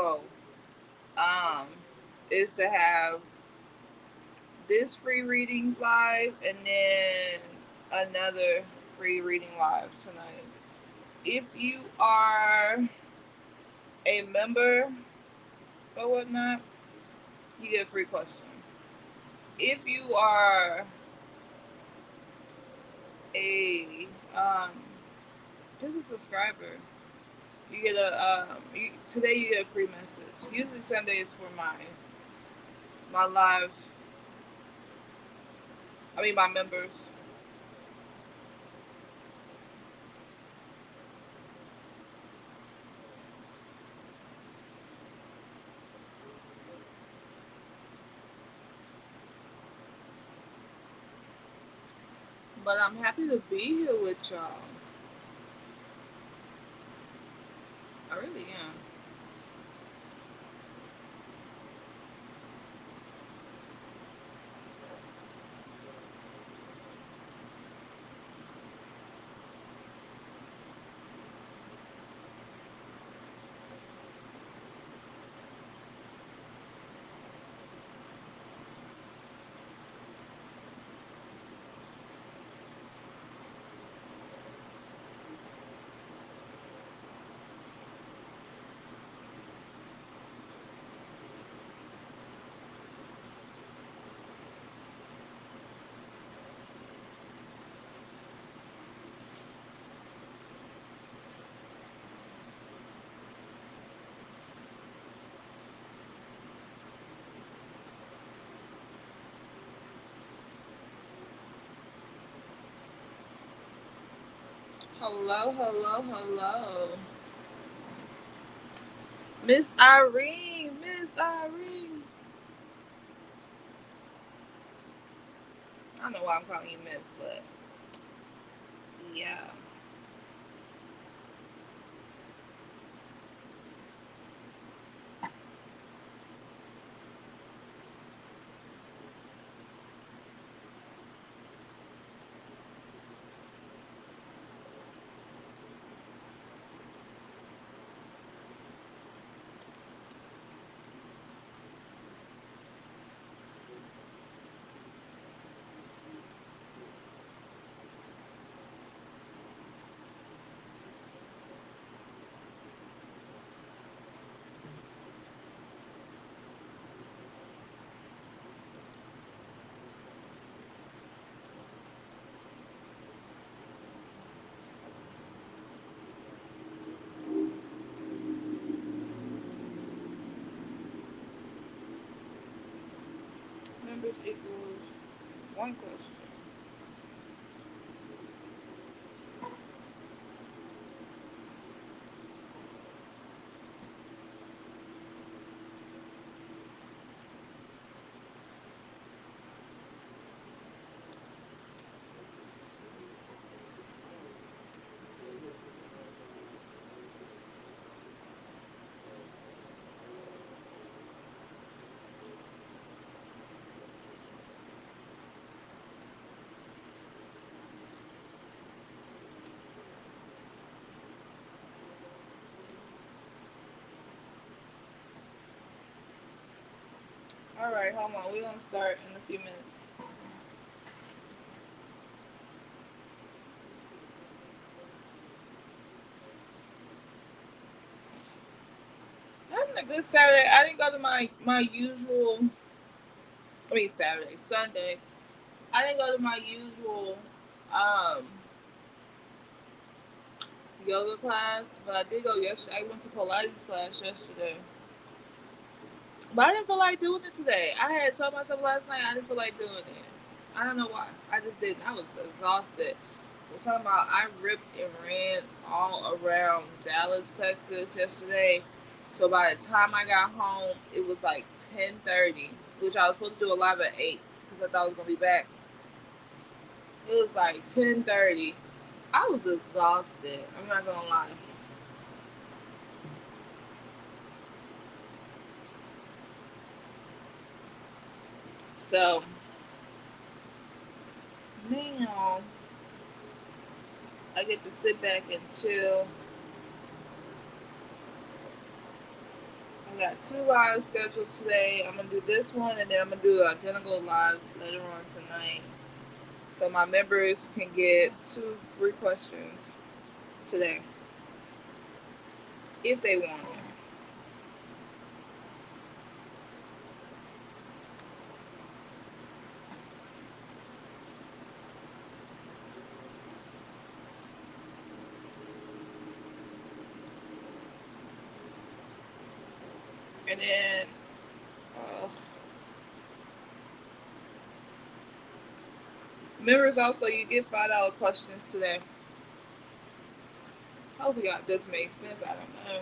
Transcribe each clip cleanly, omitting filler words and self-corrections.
goal um, is to have this free reading live and then another free reading live tonight. If you are a member or whatnot, you get a free question. If you are a just a subscriber, you get today you get a free message. Usually Sundays for my live, my members. But I'm happy to be here with y'all. I really am. Hello, hello, hello. Miss Irene, Miss Irene. I don't know why I'm calling you Miss, but yeah. Numbers equals one question. All right, hold on. We're gonna start in a few minutes. Having a good Saturday. I didn't go to my usual. Saturday, Sunday. I didn't go to my usual um yoga class, but I did go yesterday. I went to Pilates class yesterday. But I didn't feel like doing it today. I had told myself last night I didn't feel like doing it. I don't know why. I just didn't. I was exhausted. We're talking about I ripped and ran all around Dallas, Texas yesterday. So by the time I got home, it was like 10:30, which I was supposed to do a live at 8 because I thought I was gonna be back. It was like 10:30. I was exhausted. I'm not gonna lie. So now I get to sit back and chill. I got 2 lives scheduled today. I'm gonna do this one, and then I'm gonna do the identical live later on tonight, so my members can get 2 free questions today if they want it. And then members also, you get $5 questions today. Hopefully this makes sense. I don't know.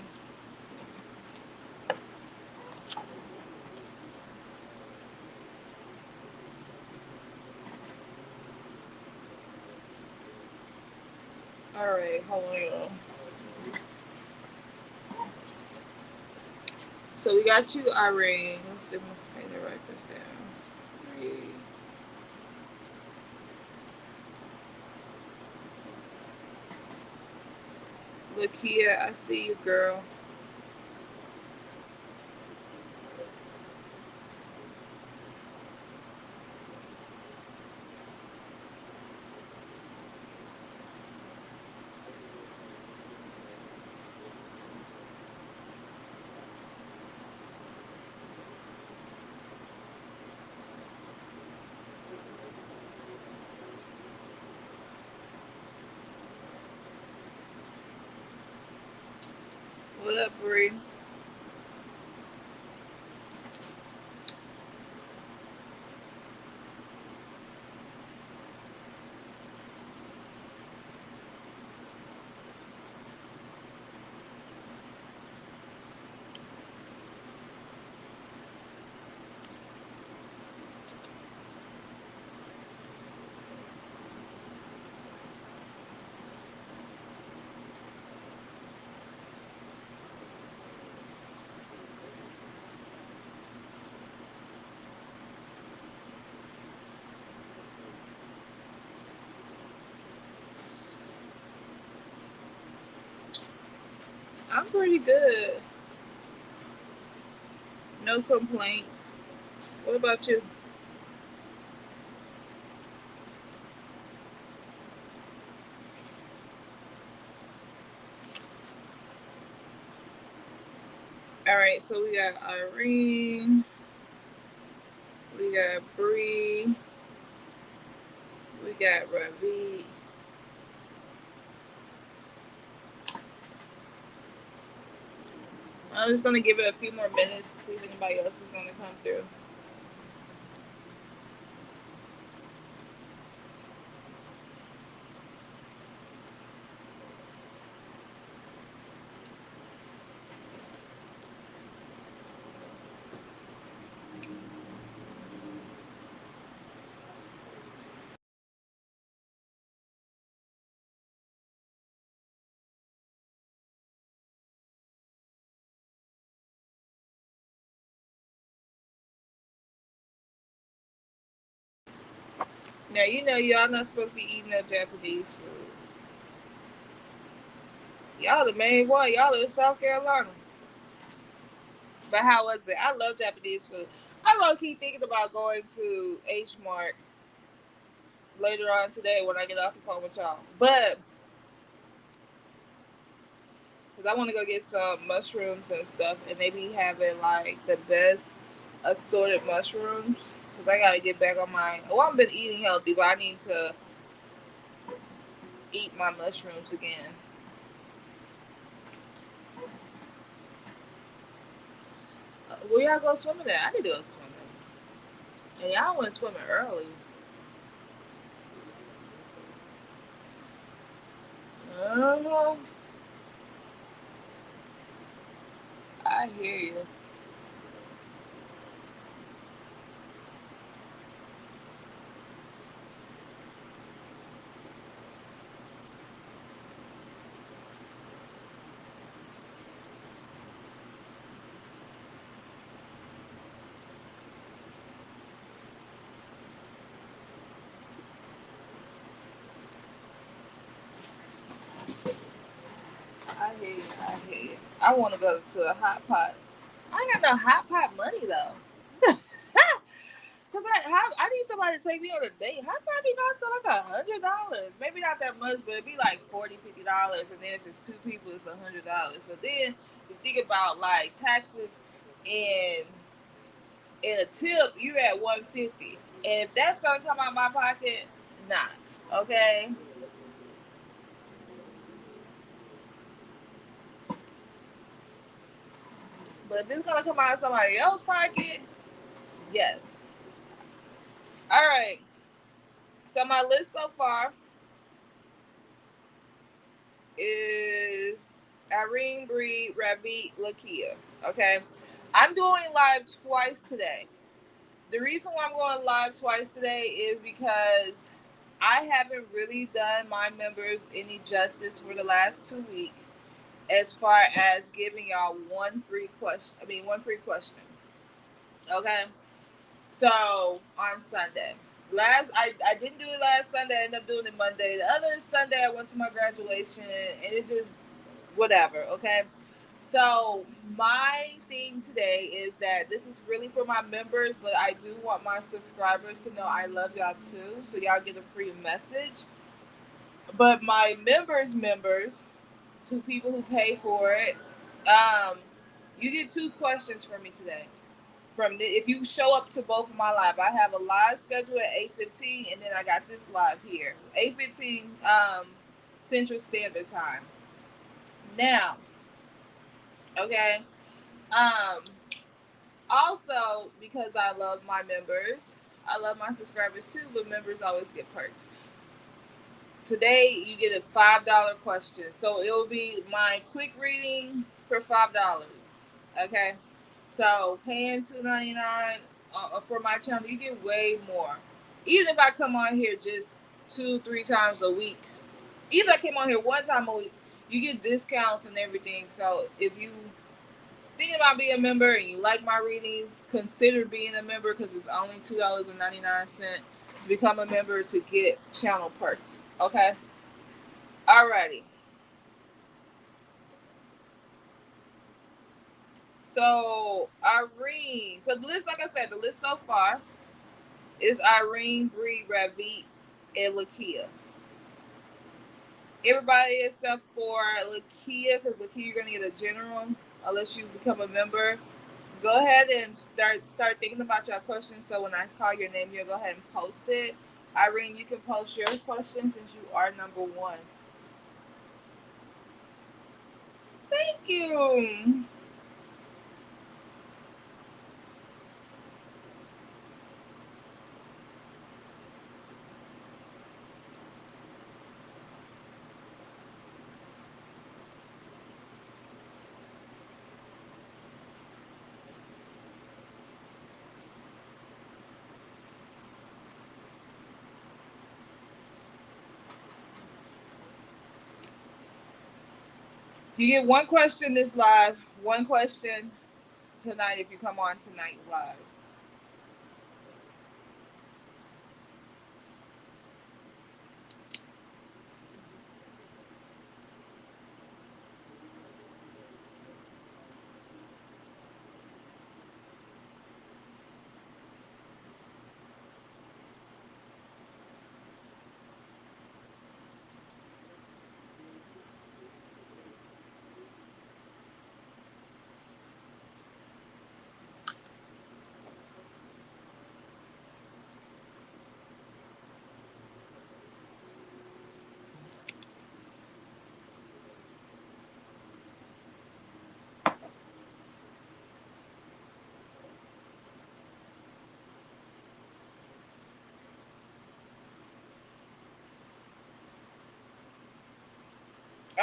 Alright, hold on, y'all. So we got you, Irene. Let's write this down. Lakia, I see you, girl. What up, Bree? I'm pretty good. No complaints. What about you? Alright, so we got Irene. We got Bree. We got Ravi. I'm just gonna give it a few more minutes to see if anybody else is gonna come through. Now you know y'all not supposed to be eating no Japanese food. Y'all the main one. Y'all in South Carolina. But how was it? I love Japanese food. I'm gonna keep thinking about going to H Mart later on today when I get off the phone with y'all. But because I want to go get some mushrooms and stuff, and they be having like the best assorted mushrooms. Because I gotta get back on my. Well, I've been eating healthy, but I need to eat my mushrooms again. Where y'all go swimming at? I need to go swimming. And y'all went swimming early. Uh-huh. I hear you. I hear you. I hear you. I want to go to a hot pot. I ain't know hot pot money though. Cause I need somebody to take me on a date. Hot pot be costing like $100. Maybe not that much, but it'd be like $40, $50. And then if it's two people, it's $100. So then you think about like taxes and a tip, you're at $150. And if that's gonna come out of my pocket, not okay. But if it's gonna come out of somebody else's pocket, yes. All right. So my list so far is Irene, Bree, Ravit, Lakia. Okay. I'm doing live twice today. The reason why I'm going live twice today is because I haven't really done my members any justice for the last 2 weeks as far as giving y'all one free question. One free question. Okay. So on Sunday. I didn't do it last Sunday, I ended up doing it Monday. The other Sunday I went to my graduation and it just whatever, okay? So my thing today is that this is really for my members, but I do want my subscribers to know I love y'all too. So y'all get a free message. But my members, who people who pay for it, you get 2 questions from me today. If you show up to both of my live, I have a live schedule at 8:15, and then I got this live here, 8:15 Central Standard Time. Now, okay. Also, because I love my members, I love my subscribers too, but members always get perks. Today, you get a $5 question, so it will be my quick reading for $5. Okay, so paying $2.99 for my channel, you get way more. Even if I come on here just 2-3 times a week, even if I came on here one time a week, you get discounts and everything. So if you thinking about being a member and you like my readings, consider being a member because it's only $2.99 to become a member to get channel perks. Okay? Alrighty. So Irene. So the list, like I said, the list so far is Irene, Bree, Ravit, and Lakia. Everybody except for Lakia, because Lakia you're gonna get a general unless you become a member. Go ahead and start thinking about your questions. So when I call your name, you'll go ahead and post it. Irene, you can post your question since you are number one. Thank you. You get one question this live, one question tonight if you come on tonight live.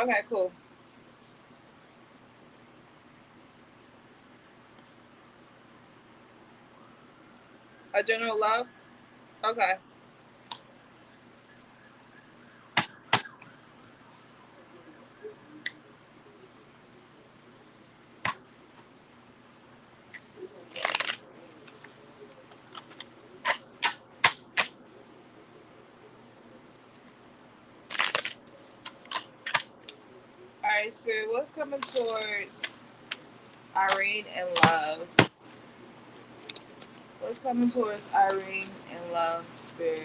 Okay, cool. A general love? Okay. Alright, Spirit, what's coming towards Irene and love. What's coming towards Irene and love, spirit?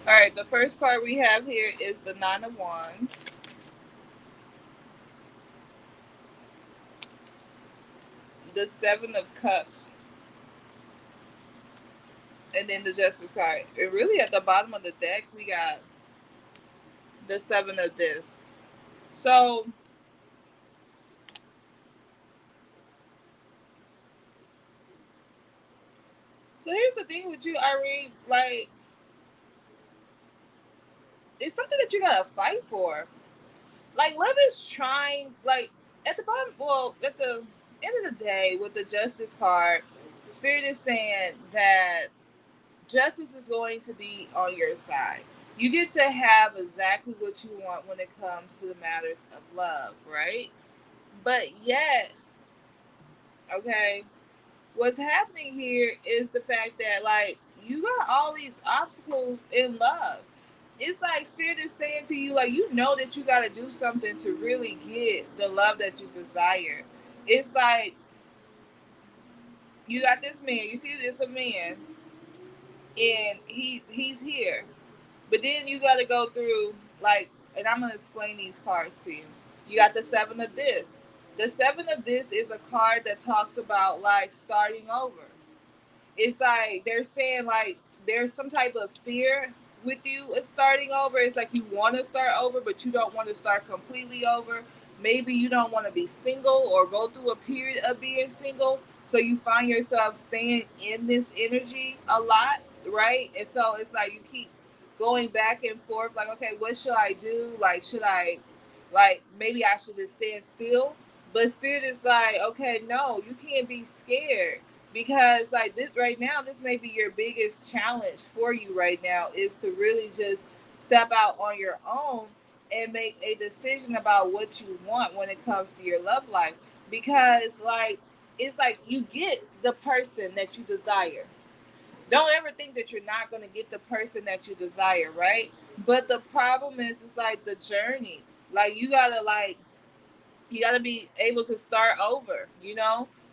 All right, the first card we have here is the Nine of Wands. The Seven of Cups. And then the Justice card. And really at the bottom of the deck, we got the Seven of Discs. So here's the thing with you, Irene. Like, it's something that you gotta fight for. Like, love is trying, like, at the bottom, well, at the end of the day, with the Justice card, Spirit is saying that justice is going to be on your side. You get to have exactly what you want when it comes to the matters of love, right? But yet, okay, what's happening here is the fact that, like, you got all these obstacles in love. It's like Spirit is saying to you, like, you know that you got to do something to really get the love that you desire. It's like you got this man, you see this a man, and he's here. But then you got to go through, like, and I'm going to explain these cards to you. You got the Seven of Discs. The Seven of Discs is a card that talks about, like, starting over. It's like they're saying, like, there's some type of fear with you at starting over. It's like you want to start over, but you don't want to start completely over. Maybe you don't want to be single or go through a period of being single, so you find yourself staying in this energy a lot, right? And so it's like you keep going back and forth, like, okay, what should I do? Like, should I, like, maybe I should just stand still? But Spirit is like, okay, no, you can't be scared, because, like, this right now, this may be your biggest challenge for you right now, is to really just step out on your own and make a decision about what you want when it comes to your love life. Because, like, it's like you get the person that you desire. Don't ever think that you're not going to get the person that you desire, right? But the problem is, it's like the journey. Like, you gotta be able to start over,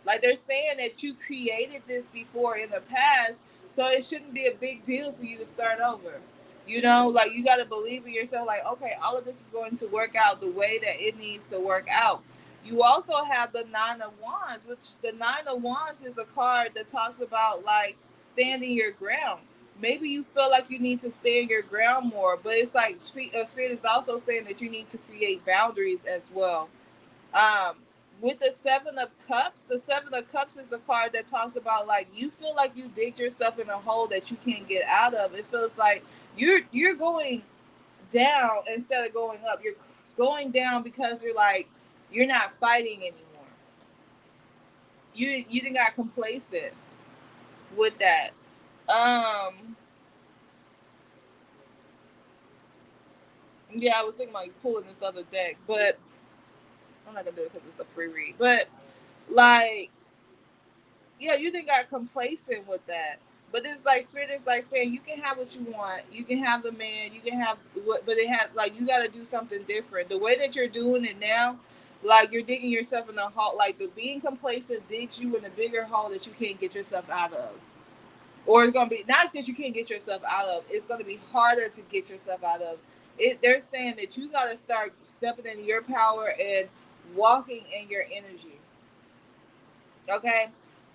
like they're saying that you created this before in the past, so it shouldn't be a big deal for you to start over. Like, you gotta believe in yourself, like, okay, all of this is going to work out the way that it needs to work out. You also have the Nine of Wands, which the Nine of Wands is a card that talks about, like, standing your ground. Maybe you feel like you need to stand your ground more, but it's like Spirit is also saying that you need to create boundaries as well. um, with the Seven of Cups, the Seven of Cups is a card that talks about, like, you feel like you digged yourself in a hole that you can't get out of. It feels like you're going down instead of going up. You're going down because you're not fighting anymore. You didn't got complacent with that. Um, yeah, I was thinking about pulling this other deck, but I'm not gonna do it because it's a free read. But, like, yeah, you didn't got complacent with that. But it's like Spirit is like saying you can have what you want. You can have the man. You can have what, but it has, like, you got to do something different. The way that you're doing it now, like, you're digging yourself in a hole. Like, the being complacent digs you in a bigger hole that you can't get yourself out of. Or it's gonna be not that you can't get yourself out of. It's gonna be harder to get yourself out of. They're saying that you got to start stepping in your power and walking in your energy. Okay,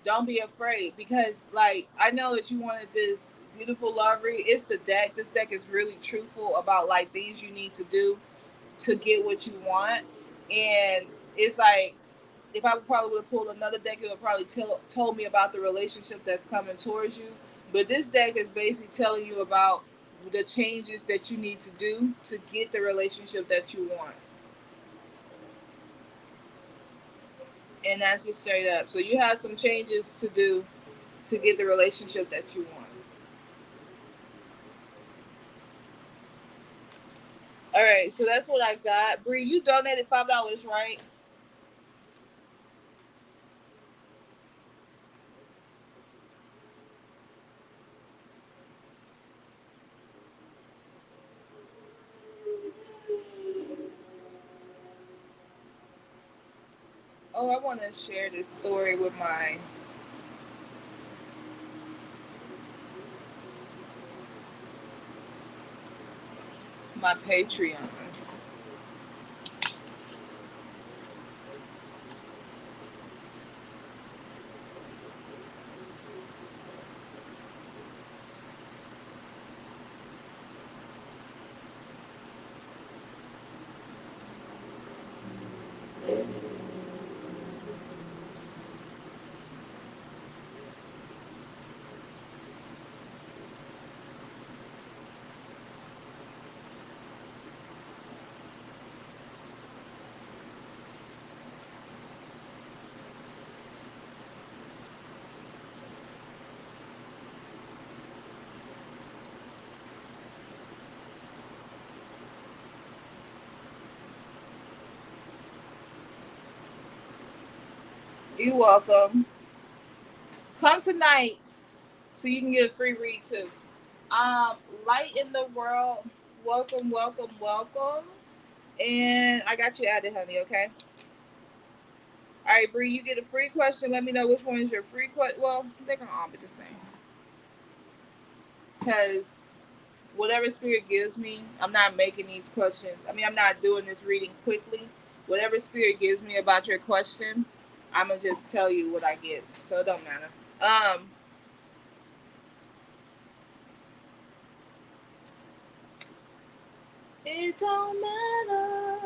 don't be afraid, because, like, I know that you wanted this beautiful love read. It's the deck. This deck is really truthful about, like, things you need to do to get what you want. And it's like, if I probably would have pulled another deck, it would probably told me about the relationship that's coming towards you. But this deck is basically telling you about the changes that you need to do to get the relationship that you want. And that's just straight up. So you have some changes to do to get the relationship that you want. All right, so that's what I got. Bree, you donated $5, right? Oh, I want to share this story with my Patreon. You're welcome. Come tonight so you can get a free read too. Light in the world. Welcome, welcome, welcome. And I got you added, honey. Okay. All right, Bree. You get a free question. Let me know which one is your free question. Well, they're gonna all be the same. Because whatever spirit gives me, I'm not making these questions. I mean, I'm not doing this reading quickly. Whatever spirit gives me about your question, I'm gonna just tell you what I get. So it don't matter. It don't matter.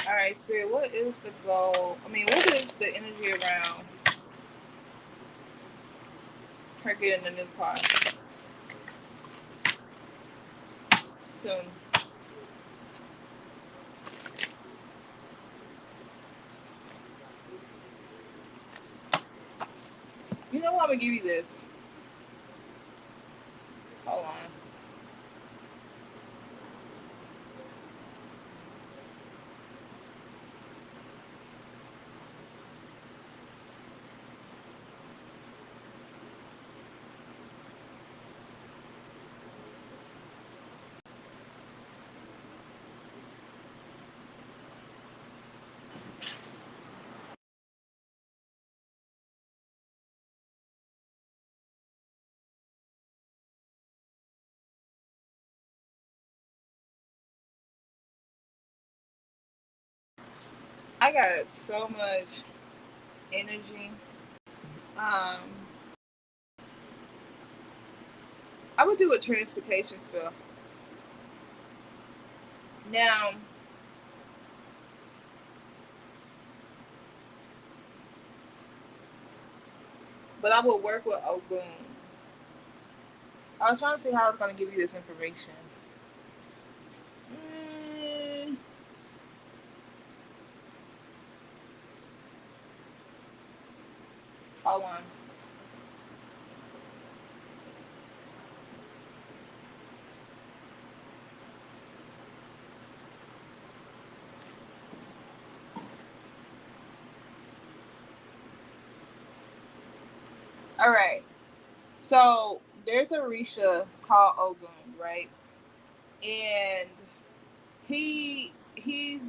All right, Spirit, what is the goal? I mean, what is the energy around her getting a new car soon? You know what? I'm going to give you this. Hold on. I got so much energy. Um, I would do a transportation spell. Now, but I would work with Ogun. I was trying to see how I was going to give you this information. Mm, hold on. All right. So there's a Risha called Ogun, right? And he's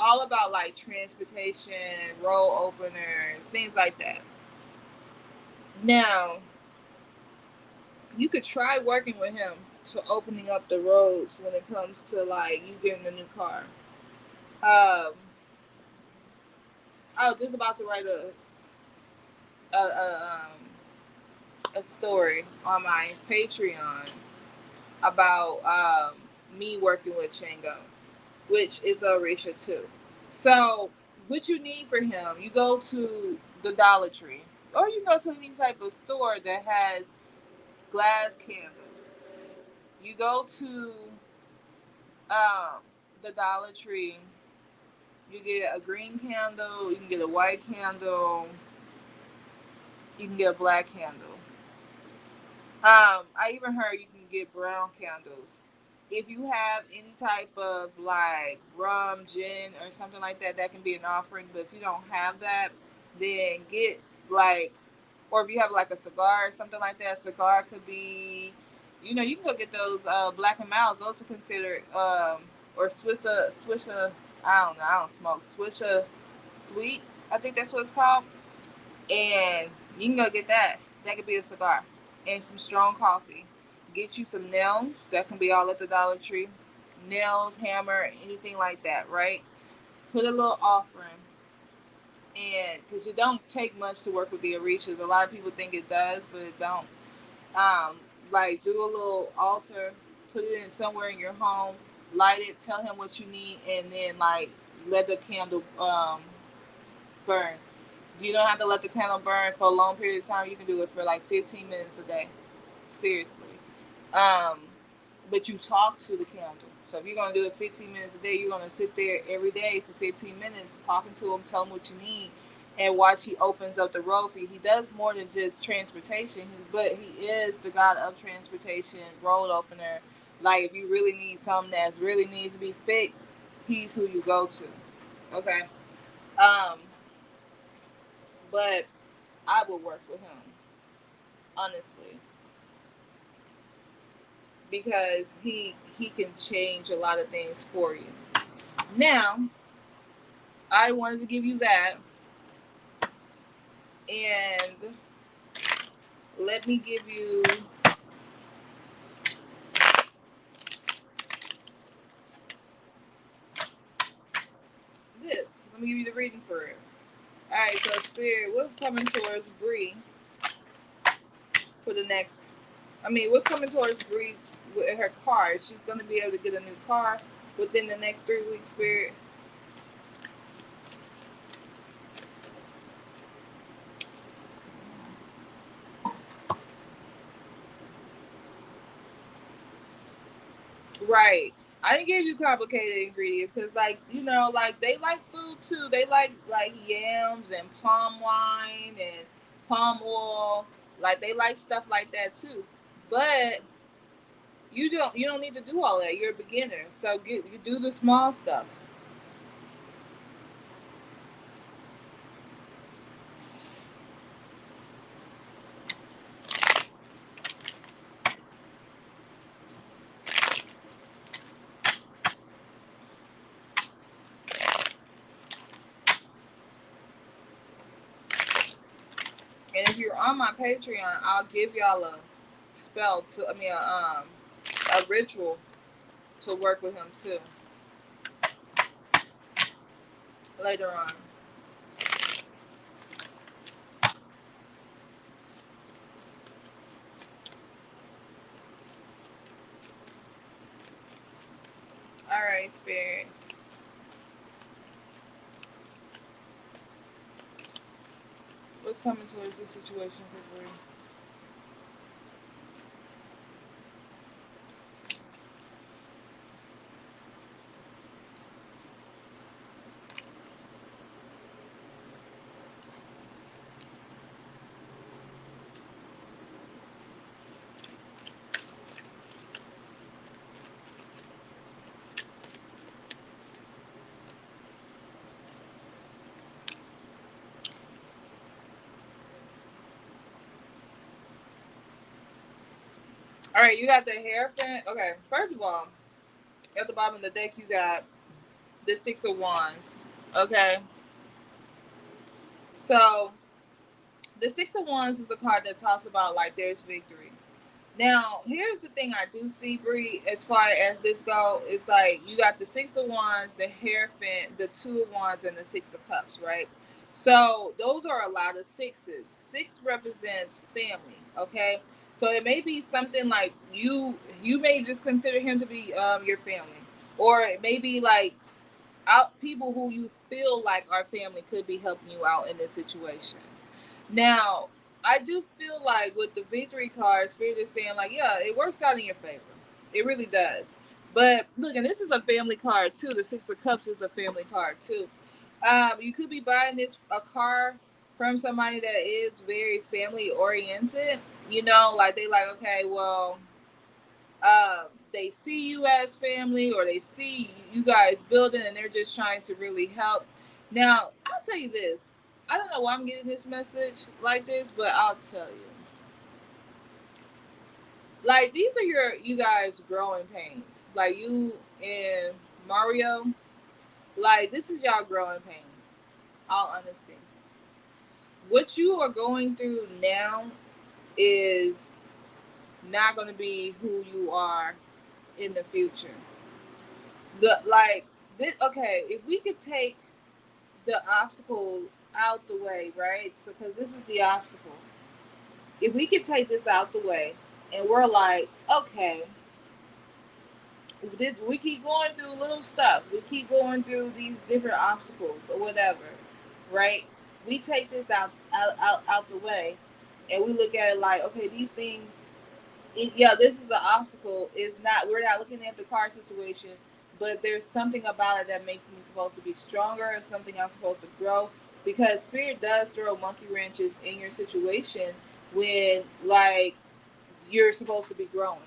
all about like transportation, road openers, things like that. Now, you could try working with him to opening up the roads when it comes to like you getting a new car. I was just about to write a story on my Patreon about me working with Shango, which is Orisha too. So, what you need for him, you go to the Dollar Tree, or you go to any type of store that has glass candles. You go to um, the Dollar Tree. You get a green candle. You can get a white candle. You can get a black candle. I even heard you can get brown candles. If you have any type of like rum, gin, or something like that, that can be an offering. But if you don't have that, then get like, or if you have like a cigar or something like that, a cigar could be, you can go get those Black and Miles. Those are considered, or Swisher. I don't know. I don't smoke Swisher sweets. I think that's what it's called. And you can go get that. That could be a cigar and some strong coffee. Get you some nails. That can be all at the Dollar Tree. Nails, hammer, anything like that, right? Put a little offering. And because it don't take much to work with the Orishas. A lot of people think it does, but it don't. Like do a little altar, put it in somewhere in your home, light it, tell him what you need, and then like let the candle burn. You don't have to let the candle burn for a long period of time. You can do it for like 15 minutes a day. Seriously. Um, but you talk to the candle. So if you're gonna do it 15 minutes a day, you're gonna sit there every day for 15 minutes talking to him, tell him what you need, and watch he opens up the road for you. He does more than just transportation. He is the god of transportation, road opener. Like if you really need something that really needs to be fixed, he's who you go to. Okay. Um, but I would work with him, honestly, because he can change a lot of things for you. Now, I wanted to give you that, and let me give you this. Let me give you the reading for it. All right, so Spirit, what's coming towards Bree for the next? What's coming towards Bree with her car? She's gonna be able to get a new car within the next 3 weeks. Spirit. Right. I didn't give you complicated ingredients because, like, like they like food too. They like yams and palm wine and palm oil. Like they like stuff like that too. But you don't need to do all that. You're a beginner, so you do the small stuff. And if you're on my Patreon, I'll give y'all a spell to. A ritual to work with him too later on. All right, Spirit. What's coming towards this situation for Bree? All right, you got the Hierophant. Okay, first of all, at the bottom of the deck, you got the Six of Wands. Okay, so the Six of Wands is a card that talks about like there's victory. Now, here's the thing I do see, Bree, as far as this go, it's like you got the Six of Wands, the Hierophant, the Two of Wands, and the Six of Cups, right? So those are a lot of sixes. Six represents family, okay? So it may be something like you may just consider him to be your family, or it may be like out people who you feel like are family could be helping you out in this situation. Now, I do feel like with the victory card, Spirit is saying like, yeah, it works out in your favor. It really does. But look, and this is a family card too. The Six of Cups is a family card too. You could be buying this a car from somebody that is very family oriented. You know, like they like, okay, well, they see you as family, or they see you guys building, and they're just trying to really help. Now, I'll tell you this. I don't know why I'm getting this message like this, but I'll tell you. Like, these are you guys growing pains. Like, you and Mario, like, this is y'all growing pains. All honesty. What you are going through now is not going to be who you are in the future. The like this, okay, if we could take the obstacle out the way, right? So because this is the obstacle. If we could take this out the way, and we're like, okay, we keep going through little stuff. We keep going through these different obstacles or whatever, right? We take this out the way, and we look at it like, okay, these things, yeah, this is an obstacle. It's not. We're not looking at the car situation, but there's something about it that makes me supposed to be stronger. Something I'm supposed to grow, because Spirit does throw monkey wrenches in your situation when like you're supposed to be growing.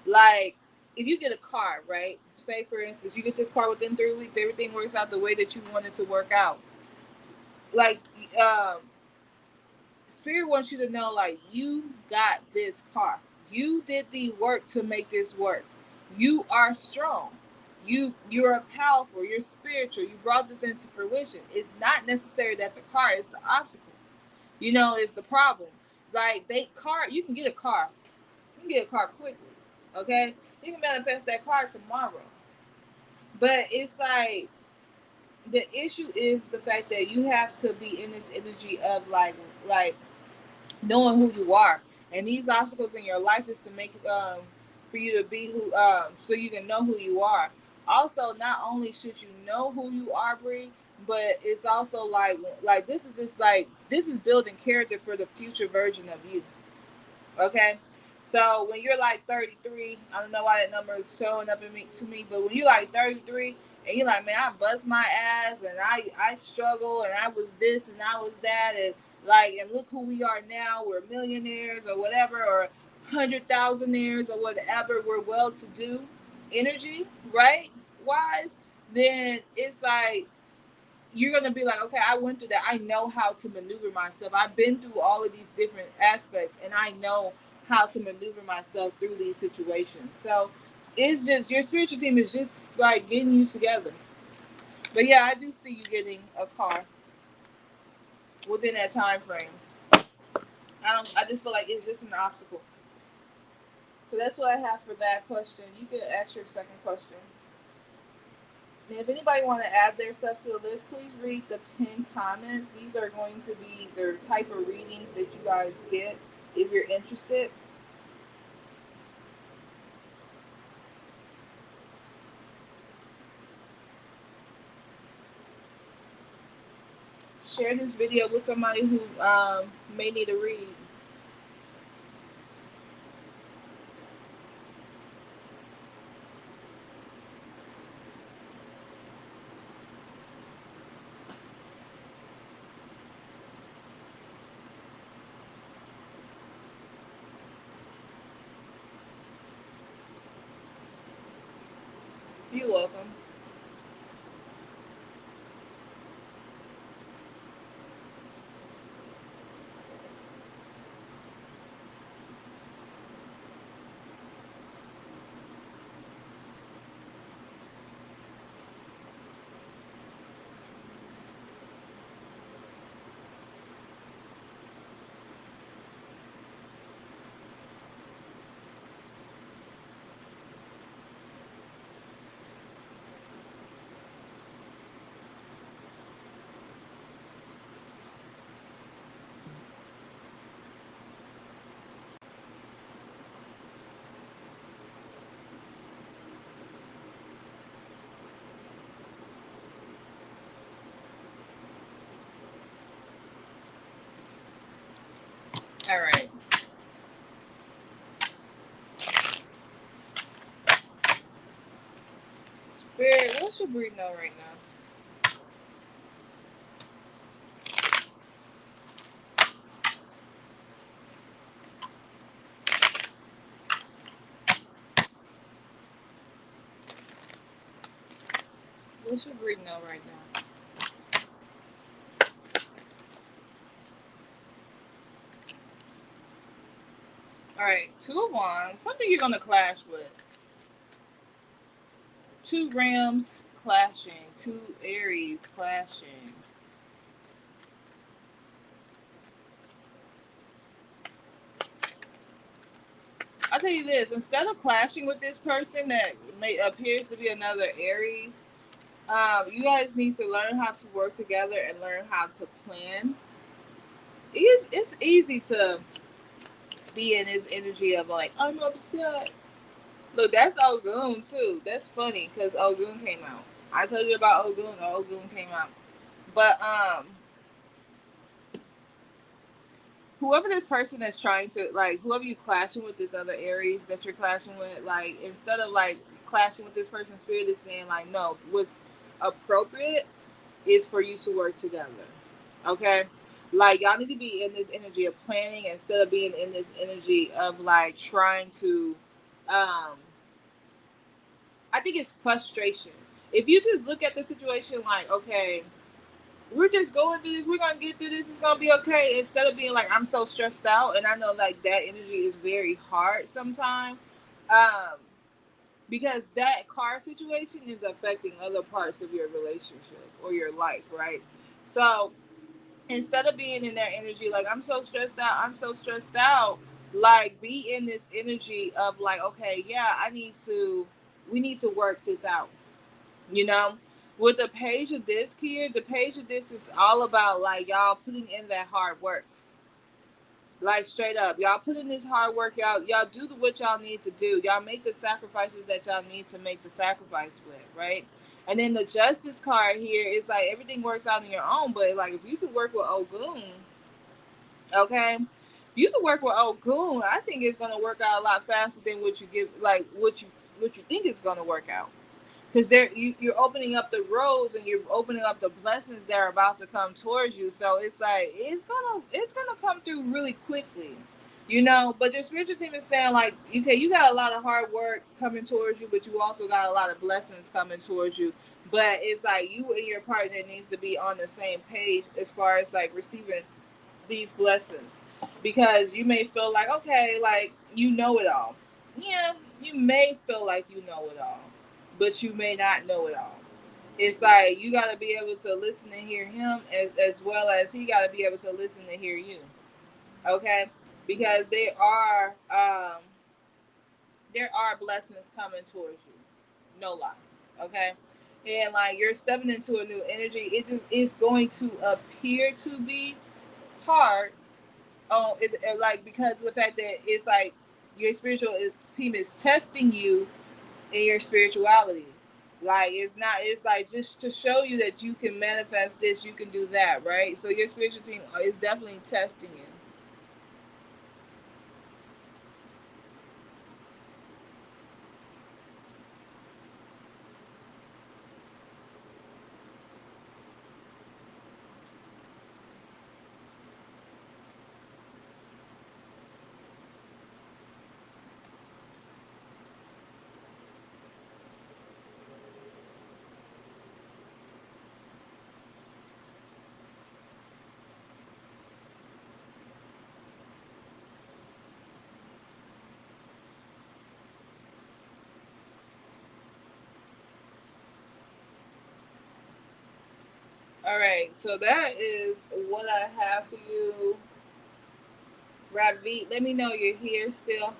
Like, if you get a car, right? Say for instance, you get this car within 3 weeks, everything works out the way that you want it to work out. Like, um, Spirit wants you to know, like, you got this car. You did the work to make this work. You are strong. You're powerful. You're spiritual. You brought this into fruition. It's not necessary that the car is the obstacle. You know, it's the problem. Like, you can get a car. You can get a car quickly. Okay, you can manifest that car tomorrow. But it's like the issue is the fact that you have to be in this energy of like knowing who you are, and these obstacles in your life is to make for you to be who so you can know who you are. Also, not only should you know who you are, Bree, but it's also like this is just like this is building character for the future version of you. Okay. So when you're like 33, I don't know why that number is showing up in me to me, but when you're like 33 and you're like, man, I bust my ass and I struggle and I was this and I was that, and like, and look who we are now. We're millionaires or whatever, or 100,000aires or whatever. We're well to do energy, right? Wise. Then it's like you're gonna be like, okay, I went through that. I know how to maneuver myself. I've been through all of these different aspects, and I know how to maneuver myself through these situations. So it's just your spiritual team is just like getting you together. But yeah, I do see you getting a car within that time frame. I just feel like it's just an obstacle. So that's what I have for that question. You can ask your second question. And if anybody want to add their stuff to the list, please read the pinned comments. These are going to be the type of readings that you guys get if you're interested. Share this video with somebody who may need a read. You're welcome. All right. Spirit, what's your breathing on right now? What's your breathing on right now? All right, 2 of Wands. Something you're gonna clash with. 2 Rams clashing. 2 Aries clashing. I'll tell you this: instead of clashing with this person that appears to be another Aries, you guys need to learn how to work together and learn how to plan. It's easy to be in this energy of like, I'm upset. Look, that's Ogun too. That's funny because Ogun came out. I told you about Ogun. Ogun came out. But whoever this person that's trying to like, whoever you clashing with, this other Aries that you're clashing with, like instead of like clashing with this person, spirit is saying like, no, what's appropriate is for you to work together. Okay? Like y'all need to be in this energy of planning instead of being in this energy of like trying to I think it's frustration. If you just look at the situation like, okay, we're just going through this, we're gonna get through this, it's gonna be okay, instead of being like, I'm so stressed out, and I know like that energy is very hard sometimes. Um, because that car situation is affecting other parts of your relationship or your life, right? So instead of being in that energy like, I'm so stressed out, I'm so stressed out, like be in this energy of like, okay, yeah, we need to work this out, you know. With the Page of Disc here, the Page of Disc is all about like y'all putting in that hard work, like straight up, y'all put in this hard work, y'all do what y'all need to do, y'all make the sacrifices that y'all need to make the sacrifice with, right? And then the Justice card here is like everything works out on your own, but like if you could work with Ogun, okay, if you could work with Ogun, I think it's gonna work out a lot faster than what you give, like what you think it's gonna work out, because you're opening up the roads and you're opening up the blessings that are about to come towards you. So it's like it's gonna come through really quickly, you know. But your spiritual team is saying like, okay, you got a lot of hard work coming towards you, but you also got a lot of blessings coming towards you. But it's like you and your partner needs to be on the same page as far as like receiving these blessings, because you may feel like, okay, like you know it all. Yeah, you may feel like you know it all, but you may not know it all. It's like you got to be able to listen and hear him, as well as he got to be able to listen and hear you. Okay, because there are blessings coming towards you, no lie. Okay, and like you're stepping into a new energy. It's going to appear to be hard. Oh, like because of the fact that it's like your spiritual team is testing you in your spirituality. Like it's not. It's like just to show you that you can manifest this, you can do that, right? So your spiritual team is definitely testing you. All right, so that is what I have for you, Ravi. Let me know you're here still.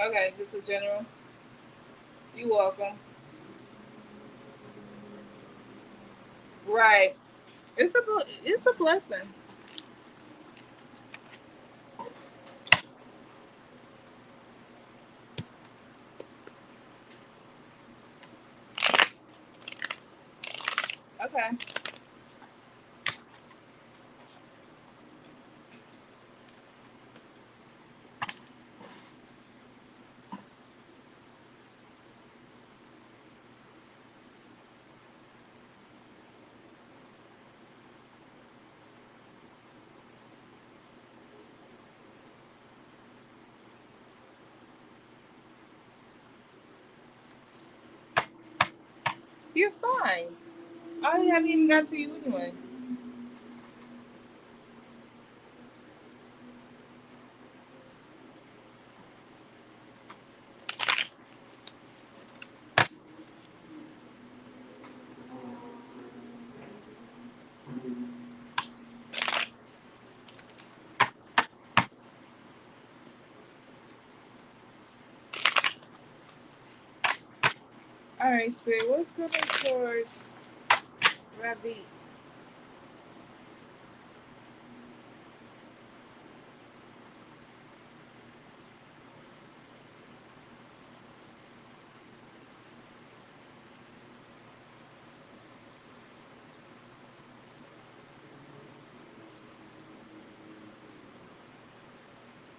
Okay, just a general. You're welcome. Right. It's a blessing. Okay. You're fine. I haven't even got to you anyway. All right, Spirit. What's coming towards Ravi?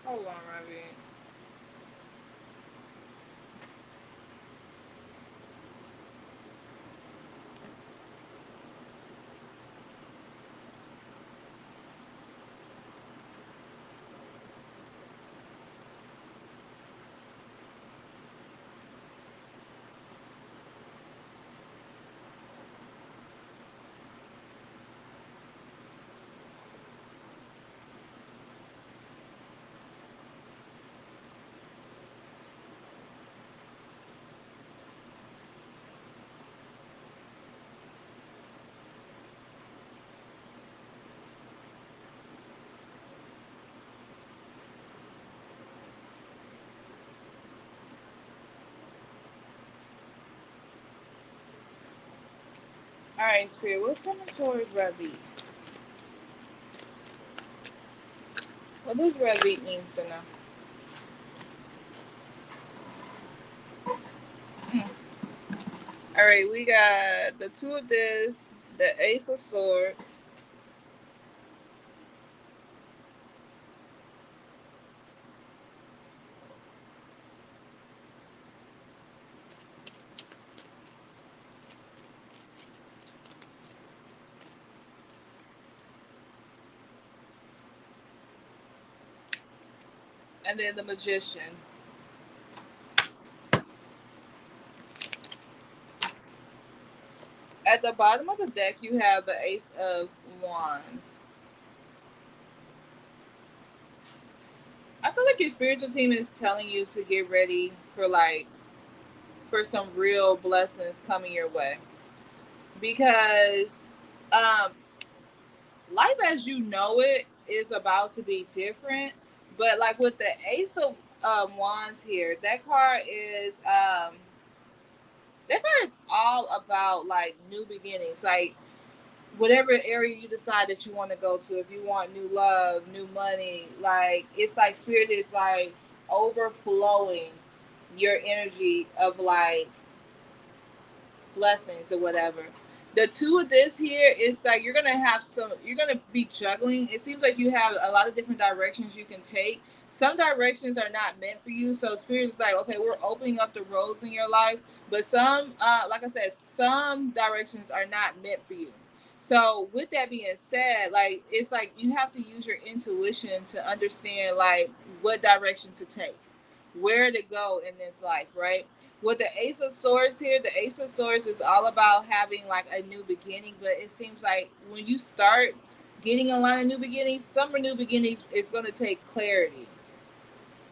Hold on, Ravi. All right, Spirit. What's coming towards Ravi? What does Ravi needs to know? Hmm. All right, we got the two of this, the Ace of Swords, and then the Magician. At the bottom of the deck, you have the Ace of Wands. I feel like your spiritual team is telling you to get ready for for some real blessings coming your way because um life as you know it is about to be different. But like with the Ace of Wands here, that card is all about like new beginnings, like whatever area you decide that you want to go to. If you want new love, new money, like it's like spirit is like overflowing your energy of like blessings or whatever. The two of this here is like you're gonna be juggling. It seems like you have a lot of different directions you can take. Some directions are not meant for you. So spirit is like, okay, we're opening up the roads in your life, but some like I said, some directions are not meant for you. So with that being said, like it's like you have to use your intuition to understand like what direction to take, where to go in this life, right? With the Ace of Swords here, the Ace of Swords is all about having like a new beginning, but it seems like when you start getting a lot of new beginnings, some new beginnings is going to take clarity.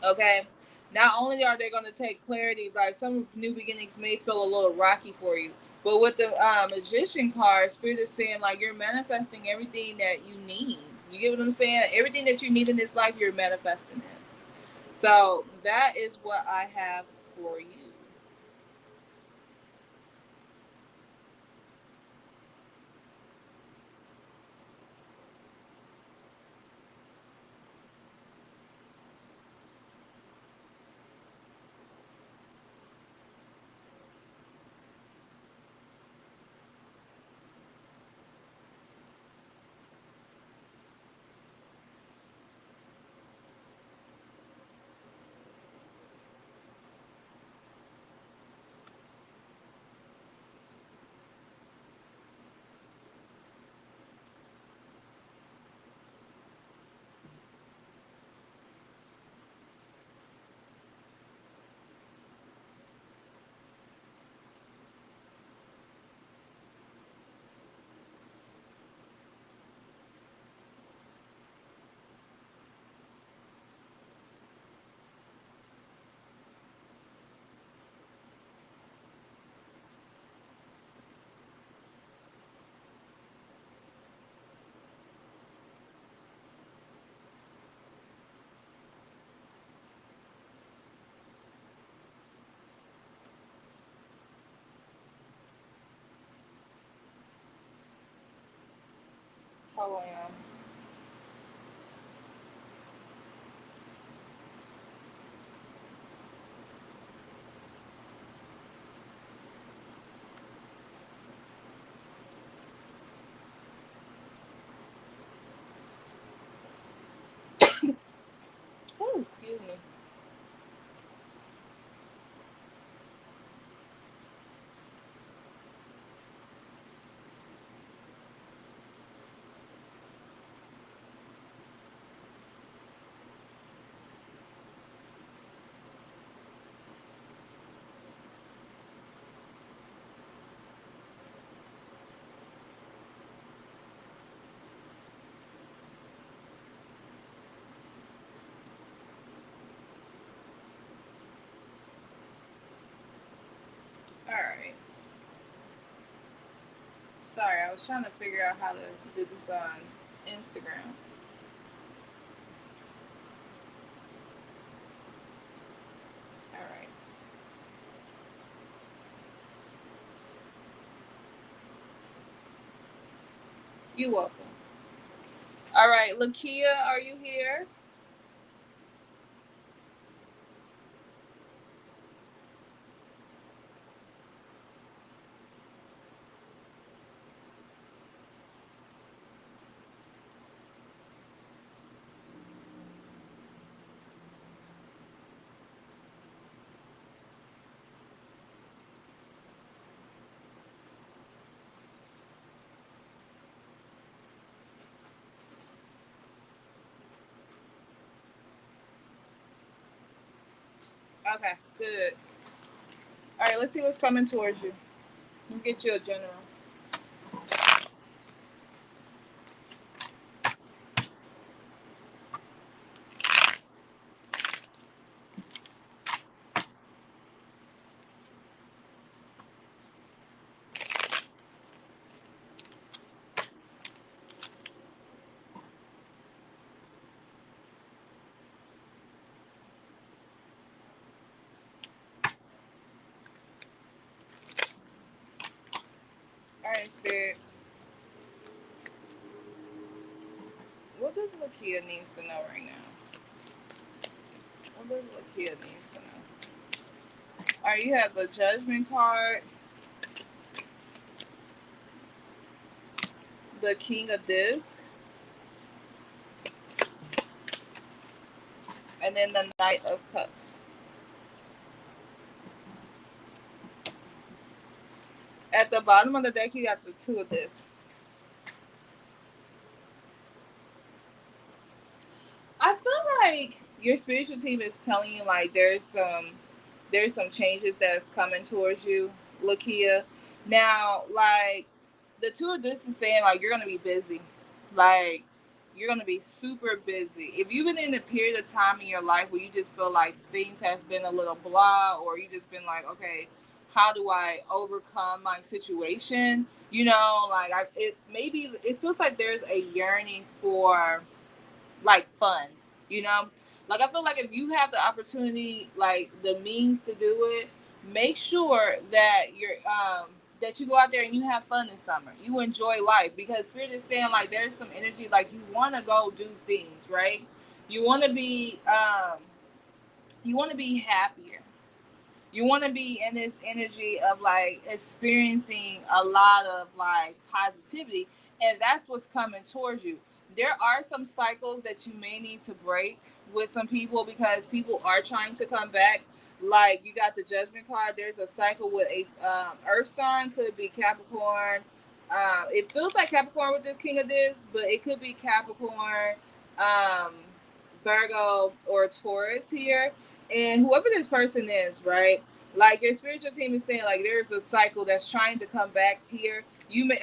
Okay. Not only are they going to take clarity, like some new beginnings may feel a little rocky for you, but with the Magician card, Spirit is saying like you're manifesting everything that you need. You get what I'm saying? Everything that you need in this life, you're manifesting it. So that is what I have for you. Hold on. Oh, excuse me. All right. Sorry, I was trying to figure out how to do this on Instagram. All right. You're welcome. All right, Lakia, are you here? Okay, good. All right, let's see what's coming towards you. Let's get you a general. All right, Spirit. What does Lakia needs to know right now? What does Lakia needs to know? All right, you have the Judgment card, the King of Discs, and then the Knight of Cups. At the bottom of the deck, you got the Two of Discs. I feel like your spiritual team is telling you like there's some changes that's coming towards you, Lakia. Now, like the Two of Discs is saying like you're gonna be busy. Like you're gonna be super busy. If you've been in a period of time in your life where you just feel like things has been a little blah, or you just been like, okay, how do I overcome my situation? Like it maybe it feels like there's a yearning for like fun, you know? Like, I feel like if you have the opportunity, like the means to do it, make sure that that you go out there and you have fun this summer. You enjoy life, because Spirit is saying like there's some energy, like you want to go do things, right? You want to be happier. You want to be in this energy of like experiencing a lot of like positivity, and that's what's coming towards you. There are some cycles that you may need to break with some people, because people are trying to come back. Like, you got the Judgment card. There's a cycle with a earth sign, could be Capricorn. It feels like Capricorn with this King of this, but it could be Capricorn, um, Virgo, or Taurus here. And whoever this person is, right? Like, your spiritual team is saying like there's a cycle that's trying to come back here. You may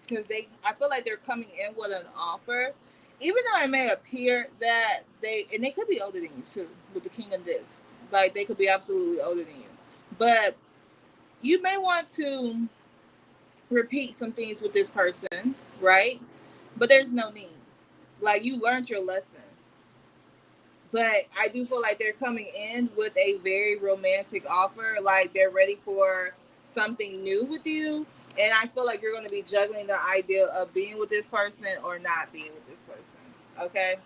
because I feel like they're coming in with an offer, even though it may appear that they could be older than you too, with the King of this. Like, they could be absolutely older than you, but you may want to repeat some things with this person, right? But there's no need. Like, you learned your lesson. But I do feel like they're coming in with a very romantic offer. Like, they're ready for something new with you. And I feel like you're going to be juggling the idea of being with this person or not being with this person. Okay?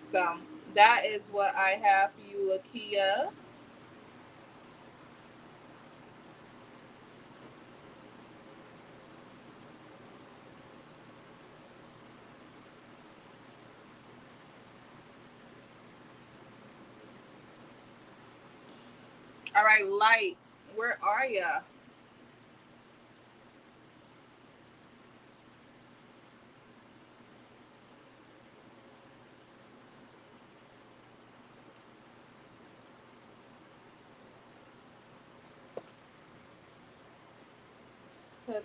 So that is what I have for you, Lakia. All right, Light, where are ya? Because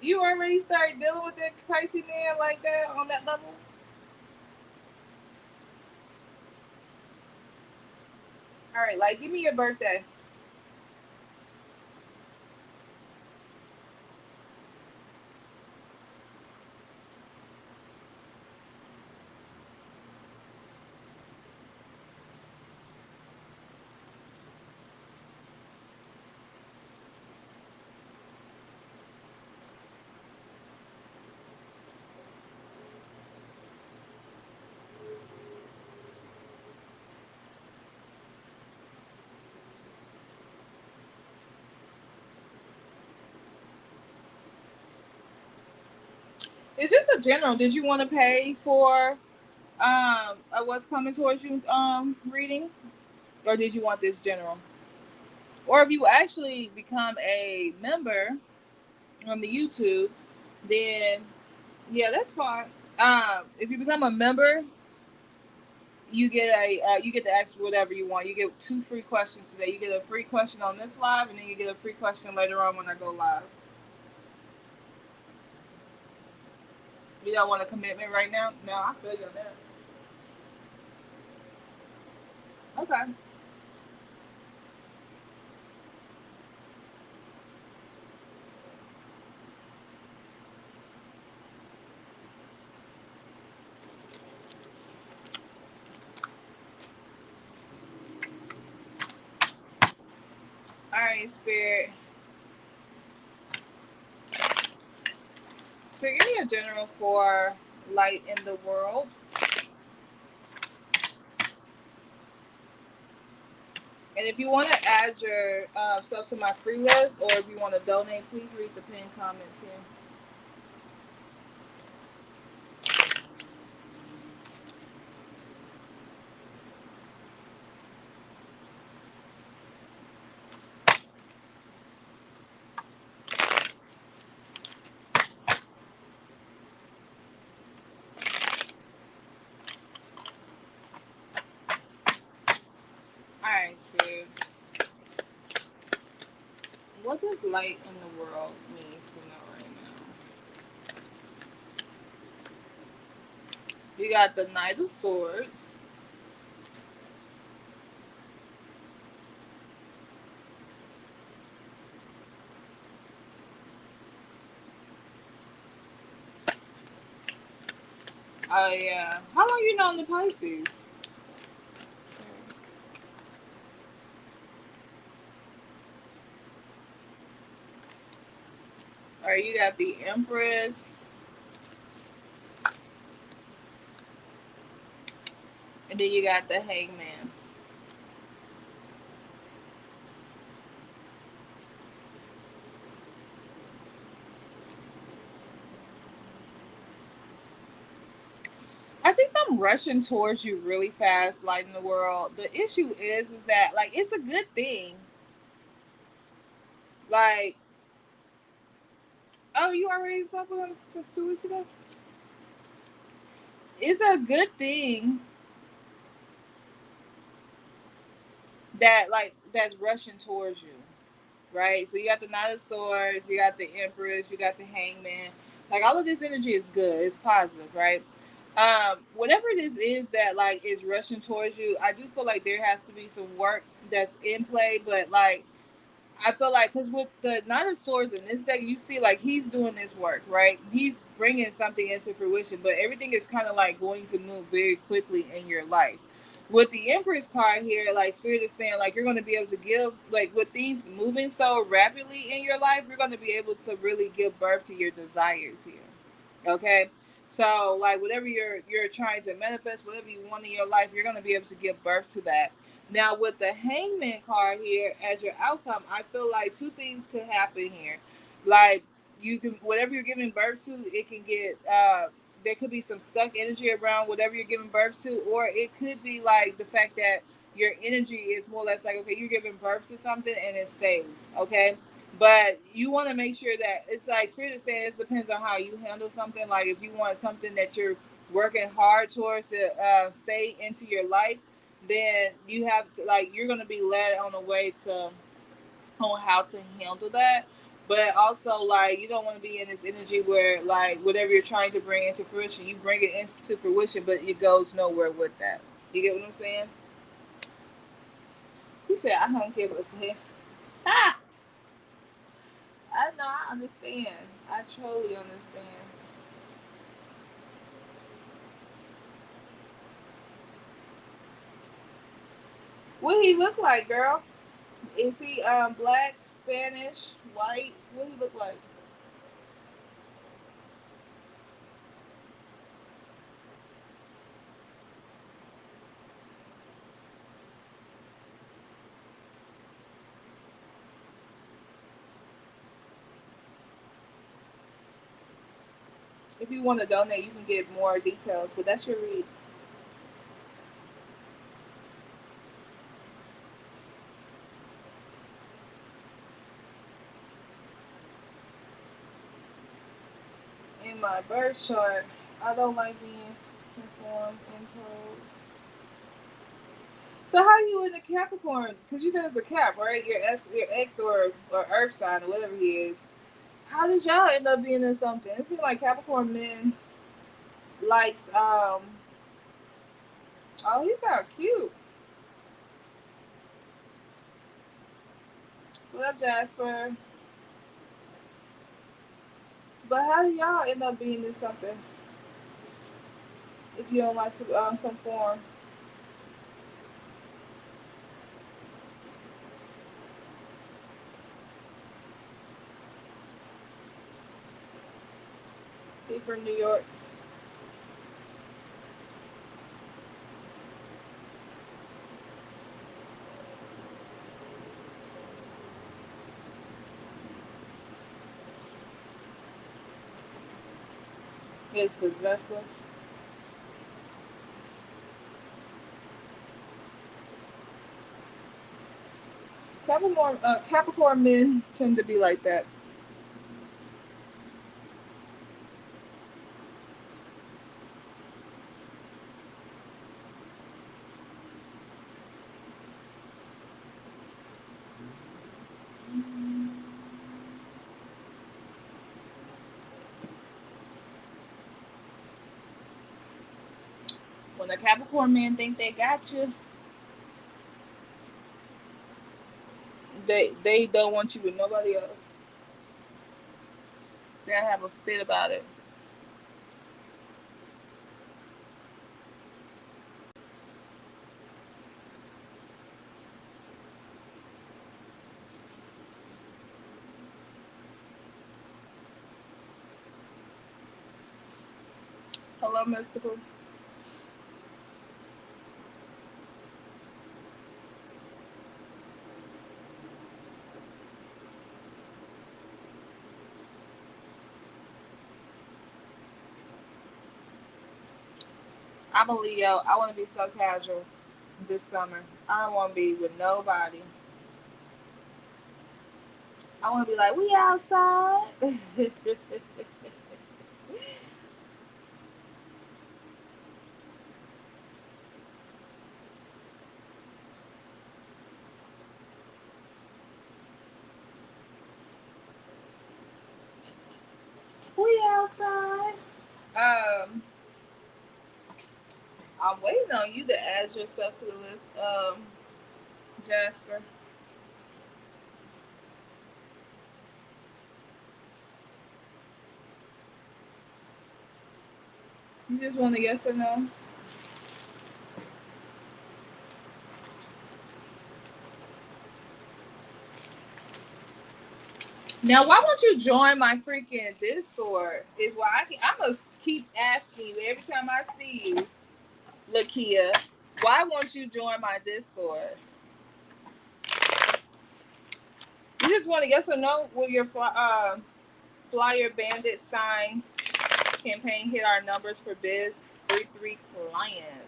you already started dealing with that crazy man like that on that level? All right, like, give me your birthday. It's just a general. Did you want to pay for what's coming towards you reading, or did you want this general? Or if you actually become a member on the YouTube, then yeah, that's fine. If you become a member, you get to ask whatever you want. You get 2 free questions today. You get a free question on this live, and then you get a free question later on when I go live. You don't want a commitment right now? No, I feel you on that. Okay. All right, Spirit. Spirit, give me a general for light in the world. And if you want to add your stuff to my free list, or if you want to donate, please read the pinned comments here. All right, Spirit. What does light in the world mean to know right now? You got the Knight of Swords. Oh yeah. How long you known the Pisces? Or you got the Empress. And then you got the Hangman. I see some rushing towards you really fast, light in the world. The issue is that like it's a good thing. Like, oh, you already slept with him since 2 weeks ago? It's a good thing that like that's rushing towards you, right? So you got the Knight of Swords, you got the Empress, you got the Hangman. Like all of this energy is good, it's positive, right? Whatever this is that like is rushing towards you, I do feel like there has to be some work that's in play, but like I feel like because with the Nine of Swords in this deck, you see like he's doing this work, right? He's bringing something into fruition, but everything is kind of like going to move very quickly in your life. With the Empress card here, like Spirit is saying, like you're going to be able to give, like with things moving so rapidly in your life, you're going to be able to really give birth to your desires here. Okay, so like whatever you're trying to manifest, whatever you want in your life, you're going to be able to give birth to that. Now, with the Hangman card here as your outcome, I feel like two things could happen here. Like, you can, whatever you're giving birth to, it can get, there could be some stuck energy around whatever you're giving birth to, or it could be like the fact that your energy is more or less like, okay, you're giving birth to something and it stays, okay? But you want to make sure that it's like Spirit is saying it depends on how you handle something. Like, if you want something that you're working hard towards to stay into your life, then you have to like you're gonna be led on a way to on how to handle that. But also like you don't want to be in this energy where like whatever you're trying to bring into fruition, you bring it into fruition, but it goes nowhere with that. You get what I'm saying? He said, "I don't care what the hell." Ha! I know. I understand. I totally understand. What he look like, girl? Is he black, Spanish, white? What he look like? If you want to donate, you can get more details. But that's your read. In my birth chart, I don't like being informed and told. So how you in the Capricorn? Because you said it's a Cap, right? Your ex or Earth sign or whatever he is. How did y'all end up being in something? It seems like Capricorn men likes Oh, he sound cute. What up, Jasper? But how do y'all end up being in something if you don't like to conform? He from New York. He's possessive. Capricorn men tend to be like that. When a Capricorn man think they got you, they don't want you with nobody else. They'll have a fit about it. Hello, Mystical. I'm a Leo. I want to be so casual this summer. I don't want to be with nobody. I want to be like, we outside. We outside. Um, I'm waiting on you to add yourself to the list, Jasper. You just want a yes or no? Now, why won't you join my freaking Discord? Is why I must keep asking you every time I see you, Lakia. Why won't you join my Discord? You just want a yes or no? Will your flyer bandit sign campaign hit our numbers for biz 33 clients?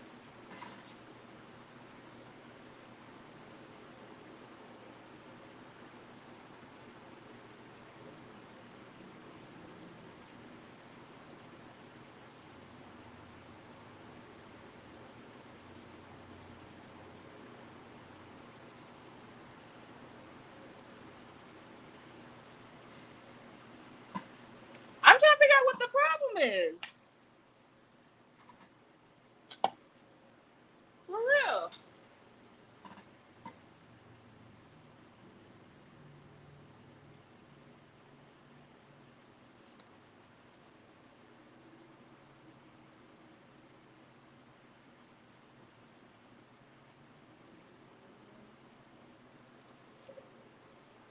I'm trying to figure out what the problem is. For real.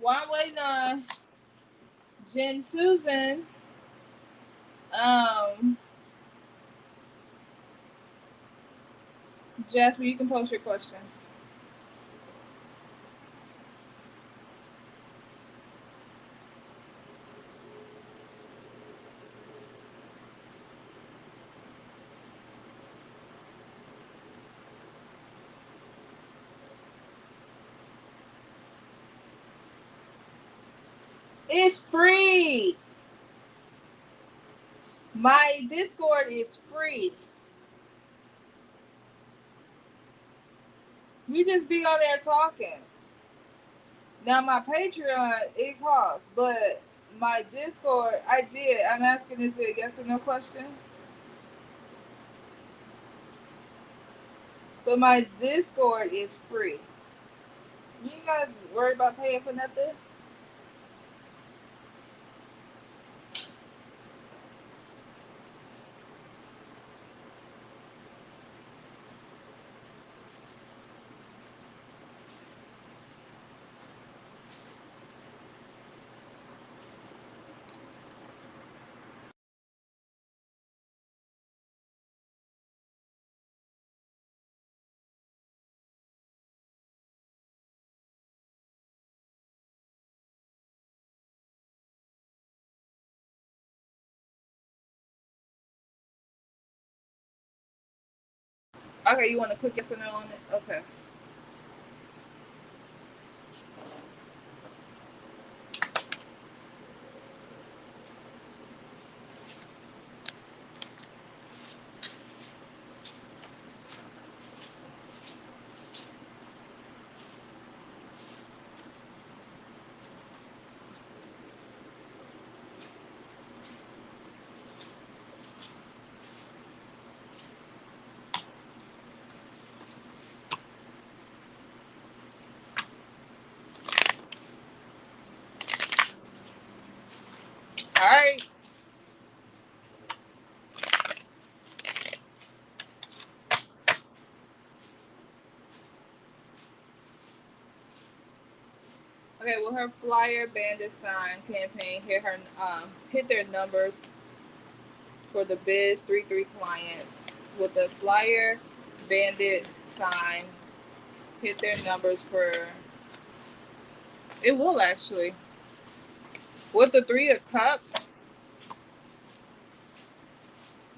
While I'm waiting on Jen Susan, um, Jasper, you can post your question. It's free. My Discord is free. We just be on there talking. Now my Patreon it costs, but my Discord I did. I'm asking, is it a yes or no question? But my Discord is free. You ain't gotta worry about paying for nothing. Okay, you want a quick yes or no on it? Okay. All right. Okay, will her flyer bandit sign campaign hit their numbers for the biz 3-3 clients with the flyer bandit sign. Hit their numbers for it will actually. With the 3 of cups,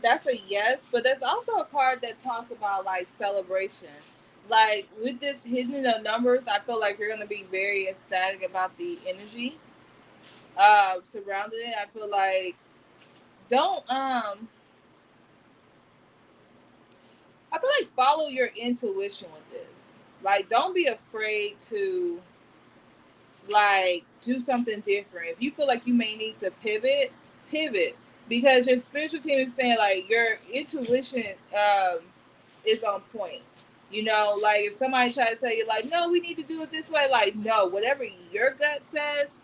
that's a yes, but that's also a card that talks about like celebration. Like with this hitting the numbers, I feel like you're gonna be very ecstatic about the energy surrounding it. I feel like don't I feel like follow your intuition with this. Like don't be afraid to like do something different. If you feel like you may need to pivot, pivot because your spiritual team is saying like your intuition is on point. You know, like if somebody tries to tell you like, no, we need to do it this way, like no, whatever your gut says,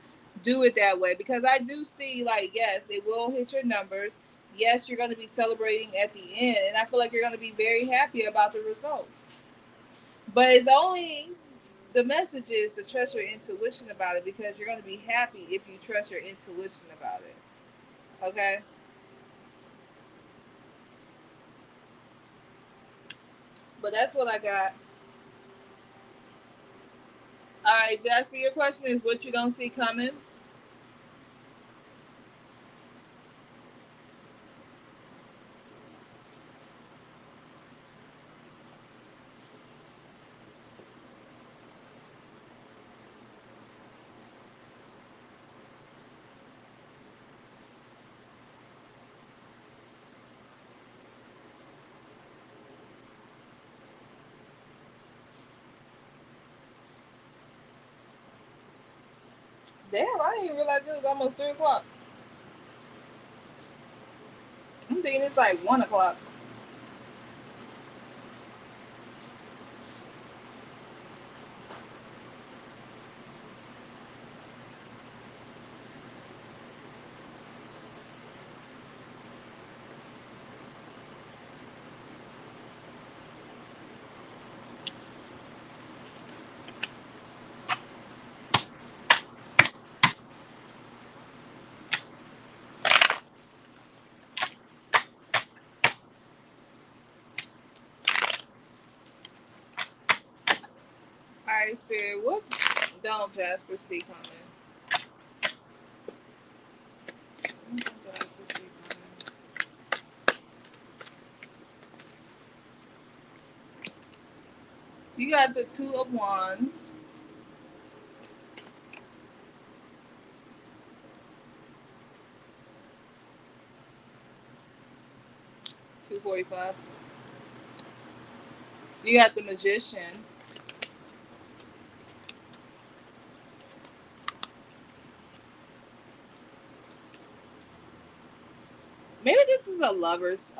do it that way. Because I do see like yes, it will hit your numbers. Yes, you're going to be celebrating at the end, and I feel like you're going to be very happy about the results. But it's only the message is to trust your intuition about it because you're going to be happy if you trust your intuition about it. Okay? But that's what I got. All right, Jasper, your question is what you don't see coming. Damn, I didn't even realize it was almost 3 o'clock. I'm thinking it's like 1 o'clock. All right, Spirit, what don't Jasper see coming? What don't Jasper see coming? You got the 2 of Wands. 2:45. You got the Magician. Maybe this is a lover's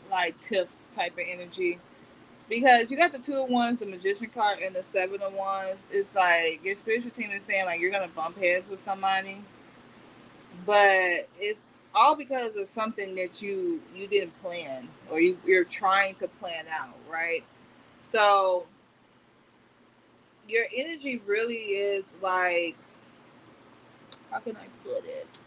like tip type of energy because you got the 2 of Wands, the Magician card, and the 7 of Wands. It's like your spiritual team is saying like you're gonna bump heads with somebody, but it's all because of something that you didn't plan or you're trying to plan out, right? So your energy really is like, how can I put it?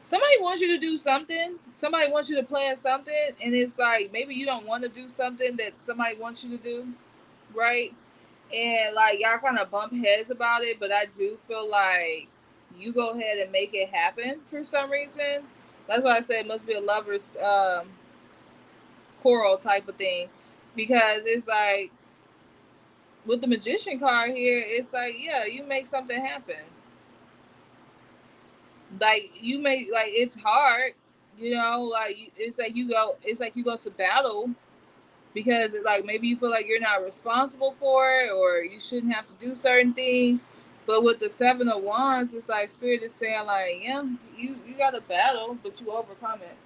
Somebody wants you to do something. Somebody wants you to plan something, and it's like maybe you don't want to do something that somebody wants you to do, right? And like y'all kind of bump heads about it, but I do feel like you go ahead and make it happen for some reason. That's why I say it must be a lover's choral type of thing, because it's like with the Magician card here, it's like yeah, you make something happen. Like you make like it's hard, you know, like it's like you go to battle because it's like maybe you feel like you're not responsible for it or you shouldn't have to do certain things. But with the 7 of Wands, it's like spirit is saying like, yeah, you got to battle, but you overcome it.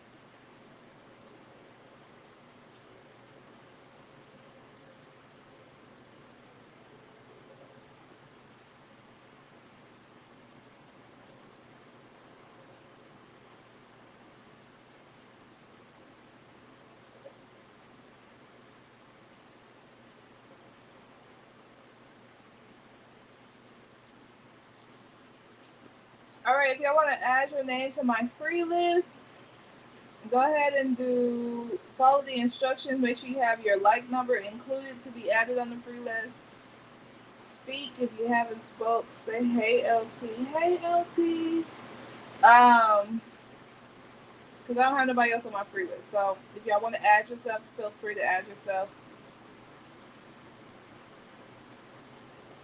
All right, if y'all want to add your name to my free list, go ahead and follow the instructions. Make sure you have your like number included to be added on the free list. Speak if you haven't spoke. Say hey LT. Hey LT. Because I don't have nobody else on my free list. So if y'all want to add yourself, feel free to add yourself.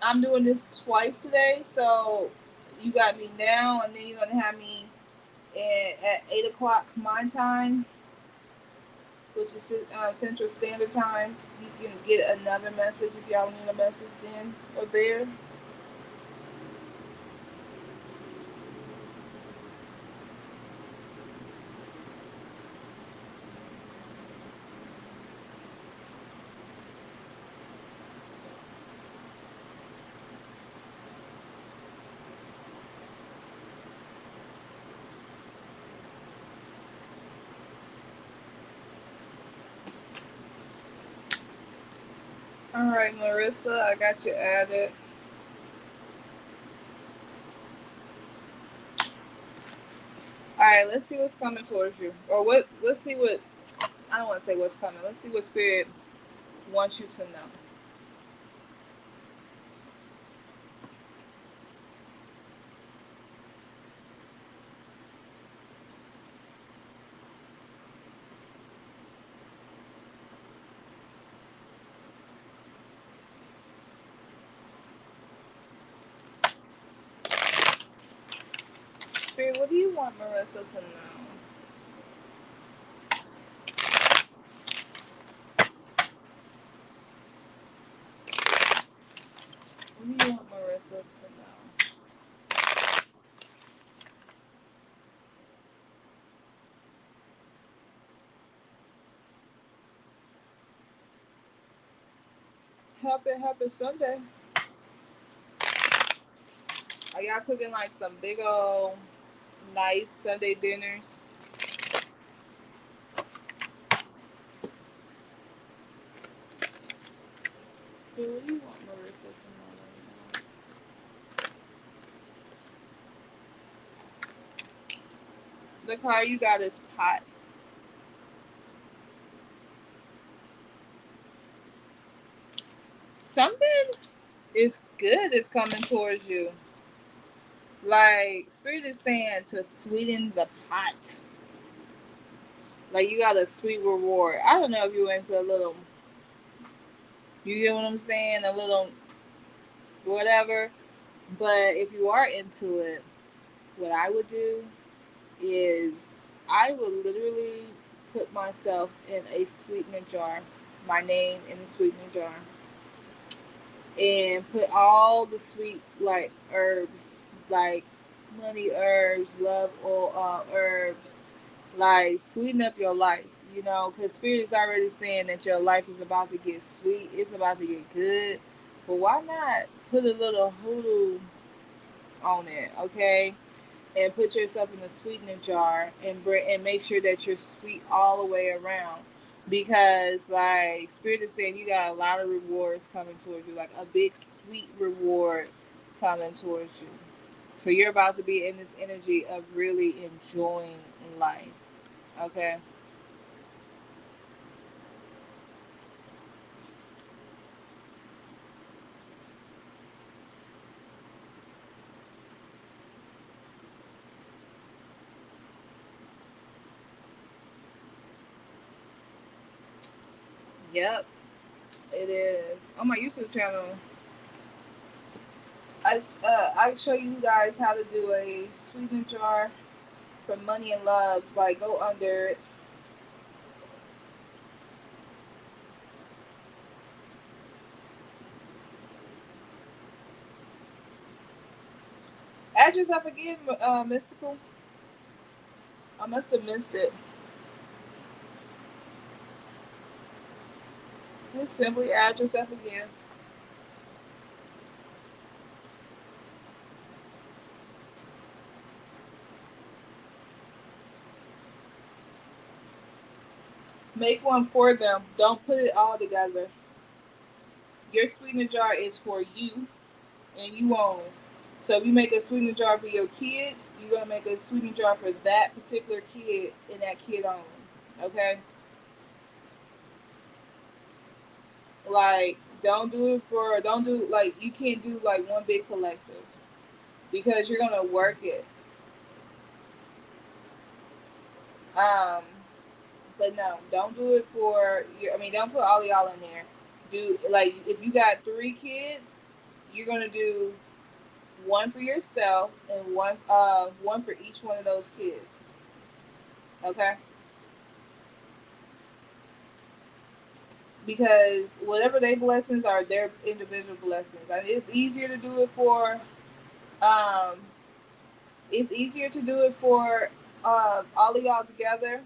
I'm doing this twice today, so you got me now, and then you're gonna have me at 8 o'clock my time, which is Central Standard Time. You can get another message if y'all need a message then or there. All right, Marissa, I got you added. All right, let's see what's coming towards you, or what. Let's see what. I don't want to say what's coming. Let's see what Spirit wants you to know. Spirit, what do you want Marissa to know? What do you want Marissa to know? Happy Sunday. Are y'all cooking like some big old nice Sunday dinners? Dude, what do you want Marissa to know right now? The card you got is pot. Something is good is coming towards you. Like, Spirit is saying to sweeten the pot. Like, you got a sweet reward. I don't know if you're into a little, you get what I'm saying? A little whatever. But if you are into it, what I would do is I would literally put myself in a sweetener jar, my name in a sweetener jar, and put all the sweet like herbs, like money herbs, love oil herbs, like sweeten up your life, because Spirit is already saying that your life is about to get sweet, it's about to get good. But why not put a little hoodoo on it, okay? And put yourself in a sweetener jar and make sure that you're sweet all the way around, because like Spirit is saying you got a lot of rewards coming towards you, like a big sweet reward coming towards you. So you're about to be in this energy of really enjoying life, okay? Yep, it is. On my YouTube channel, I show you guys how to do a sweetener jar for money and love. Like, go under it. Add yourself again, Mystical. I must have missed it. Just simply add yourself again. Make one for them. Don't put it all together. Your sweetener jar is for you, and you only. So if you make a sweetener jar for your kids, you're gonna make a sweetener jar for that particular kid and that kid only. Okay? Like don't do like you can't do like one big collective because you're gonna work it. Um but no, don't do it for your, I mean don't put all y'all in there. Do like if you got 3 kids, you're gonna do one for yourself and one for each one of those kids. Okay? Because whatever their blessings are, their individual blessings. I mean, um, it's easier to do it for all of y'all together,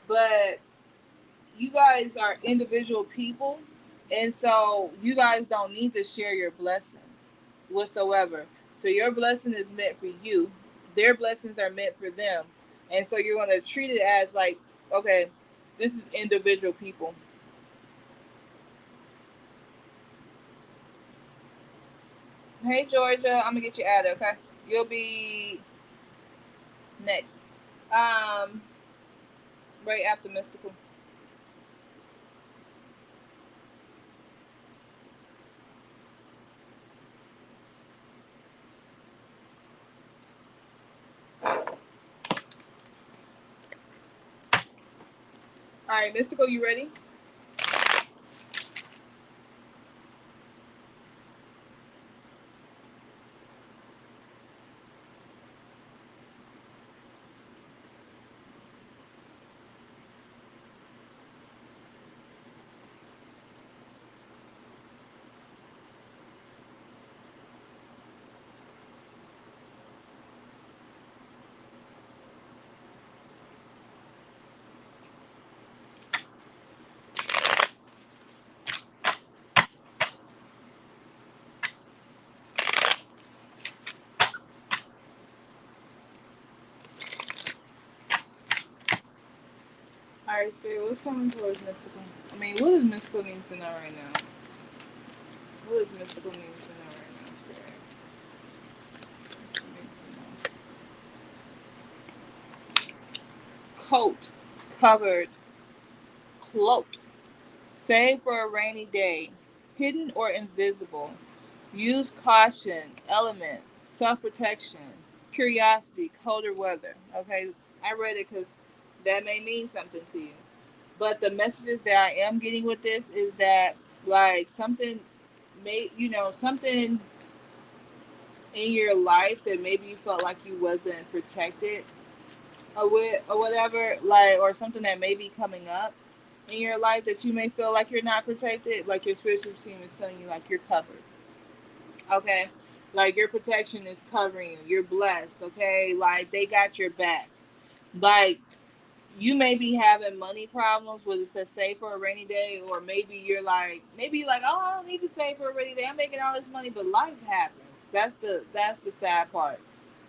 but you guys are individual people, and so you guys don't need to share your blessings whatsoever. So your blessing is meant for you. Their blessings are meant for them, and so you're gonna treat it as like, okay, this is individual people. Hey Georgia, I'm gonna get you added, okay? You'll be next. Um, right after Mystical. All right, Mystical, you ready? All right, Spirit, what's coming towards Mystical? I mean, what does Mystical needs to know right now? What does Mystical needs to know right now, Spirit? Coat, covered, cloaked, save for a rainy day, hidden or invisible. Use caution, element, self protection, curiosity, colder weather. Okay, I read it because that may mean something to you. But the messages that I am getting with this is that, like, something something in your life that maybe you felt like you wasn't protected or whatever, like, or something that may be coming up in your life that you may feel like you're not protected, like your spiritual team is telling you like you're covered. Okay, like your protection is covering you, you're blessed. Okay, like they got your back. Like you may be having money problems where it says save for a rainy day, or maybe you're like, oh, I don't need to save for a rainy day, I'm making all this money, but life happens. That's the sad part.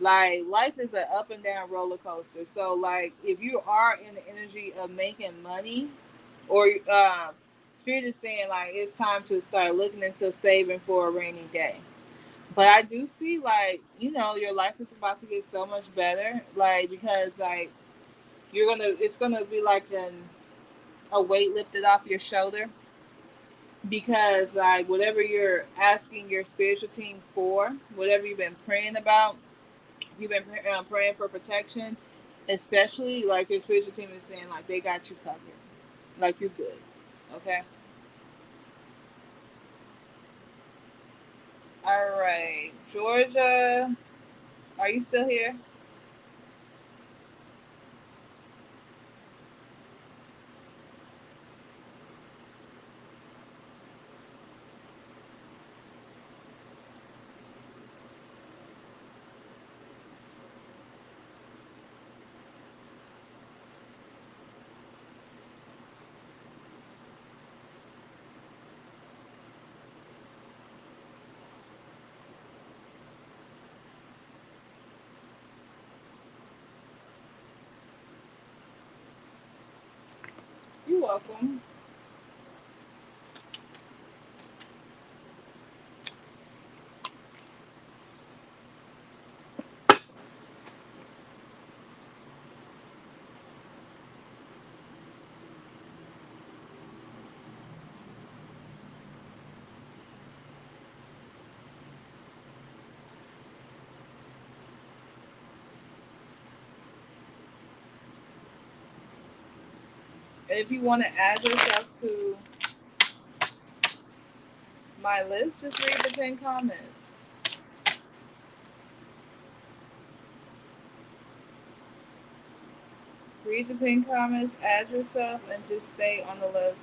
Like life is an up and down roller coaster. So like if you are in the energy of making money, or spirit is saying like it's time to start looking into saving for a rainy day. But I do see like, your life is about to get so much better, like because like it's gonna be like a weight lifted off your shoulder, because like whatever you're asking your spiritual team for, whatever you've been praying about, you've been praying for protection, especially like your spiritual team is saying like they got you covered, like you're good. Okay. All right, Georgia, are you still here? You're welcome. And if you want to add yourself to my list, just read the 10 comments. Read the pinned comments, add yourself, and just stay on the list.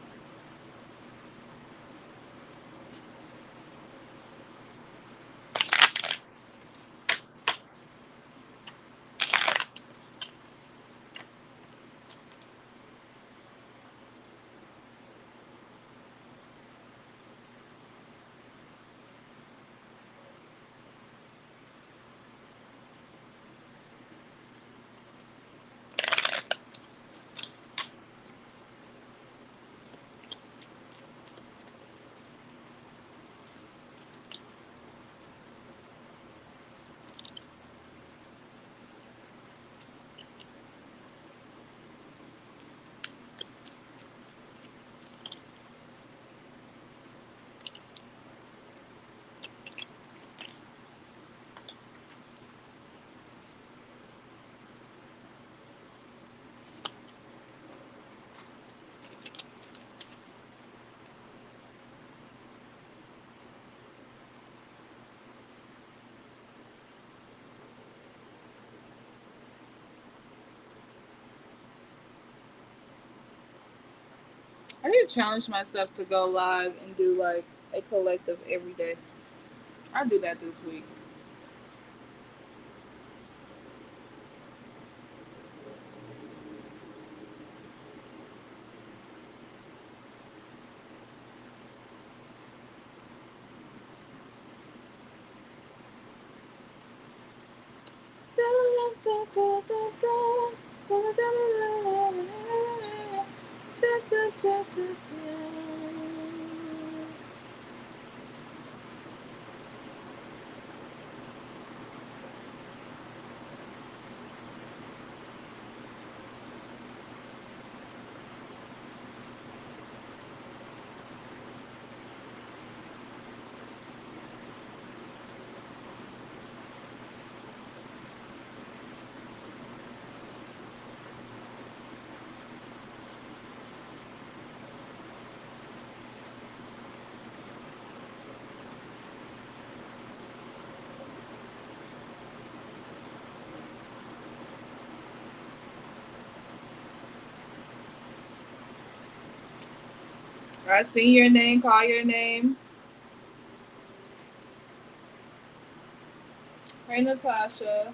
I need to challenge myself to go live and do like a collective every day. I'll do that this week. I see your name, call your name. Hey, Natasha.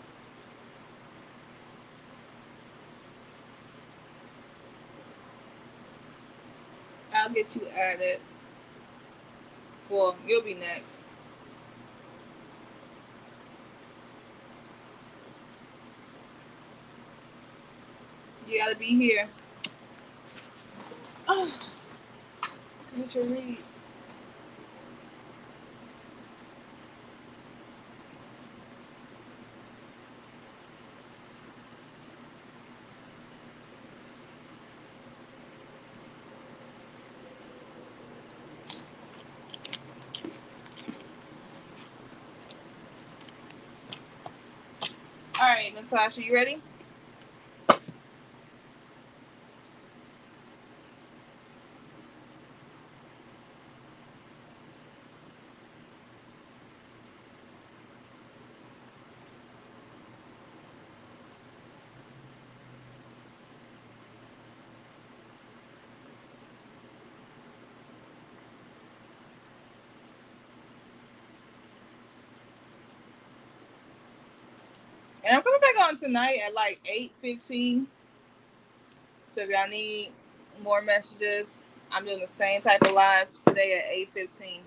I'll get you added. Well, you'll be next. You gotta be here. Oh, need to read. All right, Natasha, you ready? And I'm coming back on tonight at like 8:15. So if y'all need more messages, I'm doing the same type of live today at 8:15.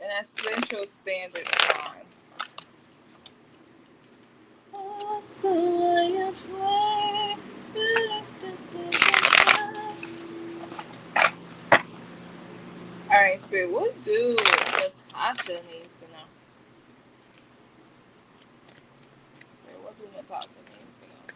And that's Central Standard Time. Alright, Spirit, what do Natasha needs to know? Spirit, what do Natasha needs to know?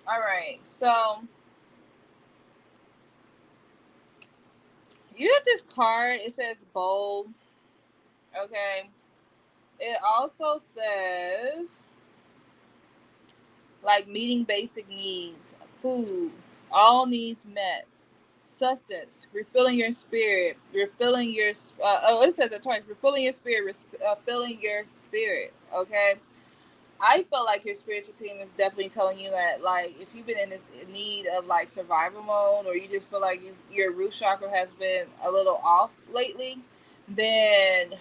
All right, so you have this card. It says bowl. Okay. It also says like meeting basic needs, food, all needs met, sustenance, refilling your spirit, refilling your it says it twice, refilling your spirit, filling your spirit. Okay, I feel like your spiritual team is definitely telling you that, like, if you've been in this need of like survival mode, or you just feel like your root chakra has been a little off lately, then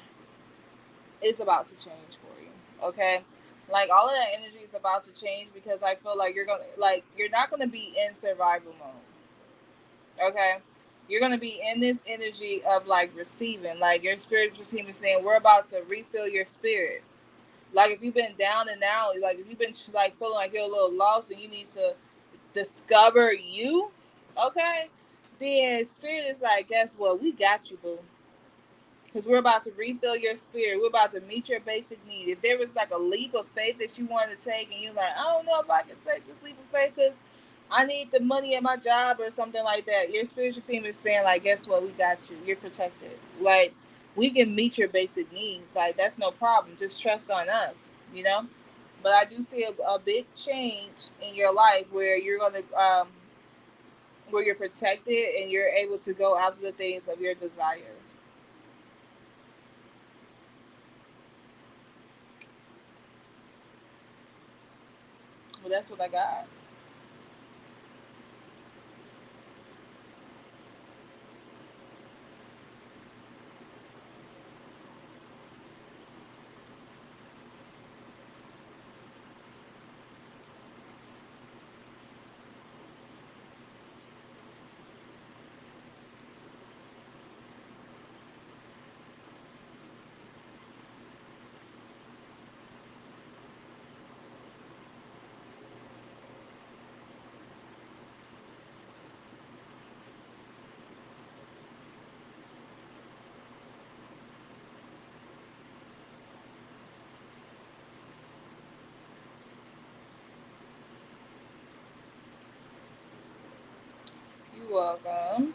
it's about to change for you. Okay, like all of that energy is about to change, because I feel like you're not gonna be in survival mode. Okay, you're gonna be in this energy of like receiving. Like your spiritual team is saying, we're about to refill your spirit. Like if you've been down and out, like if you've been like feeling like you're a little lost and you need to discover you, okay, then spirit is like, guess what? We got you, boo. Because we're about to refill your spirit. We're about to meet your basic need. If there was like a leap of faith that you wanted to take, and you're like, I don't know if I can take this leap of faith because I need the money at my job or something like that, your spiritual team is saying, like, guess what? We got you. You're protected. Like, we can meet your basic needs. Like, that's no problem. Just trust on us, you know? But I do see a big change in your life where you're going to, where you're protected and you're able to go after the things of your desire. Well, that's what I got. You're welcome.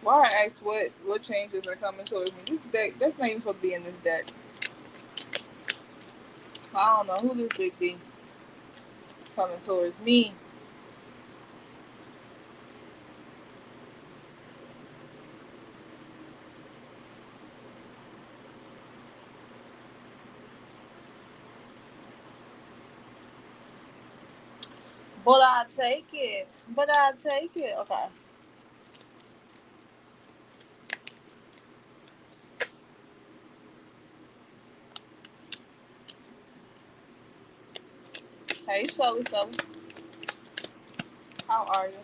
Why I asked what changes are coming towards me? This deck, that's not even supposed to be in this deck. I don't know who this big thing coming towards me. But I take it. But I take it. Okay. Hey, Sully, Sully. How are you?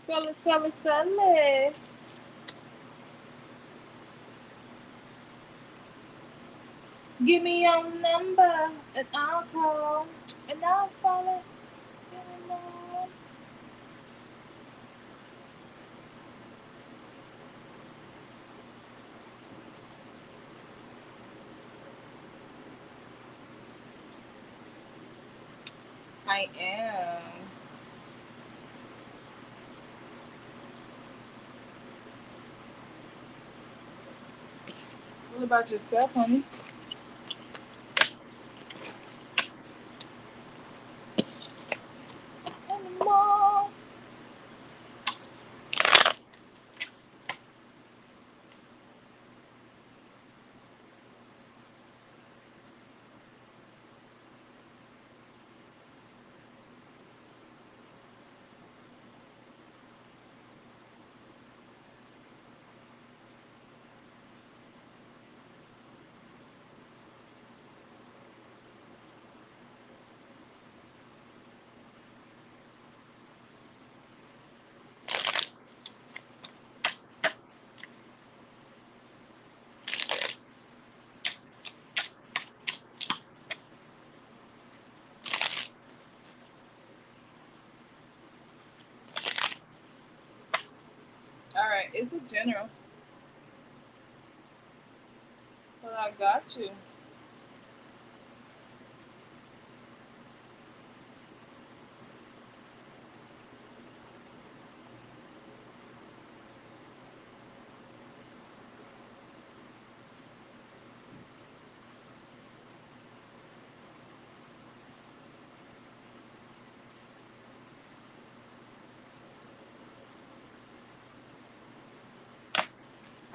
Sully, Sully, Sully. Give me your number and I'll call and I'll follow. You know. I am. What about yourself, honey? Anymore. All right, it's a general, but I got you.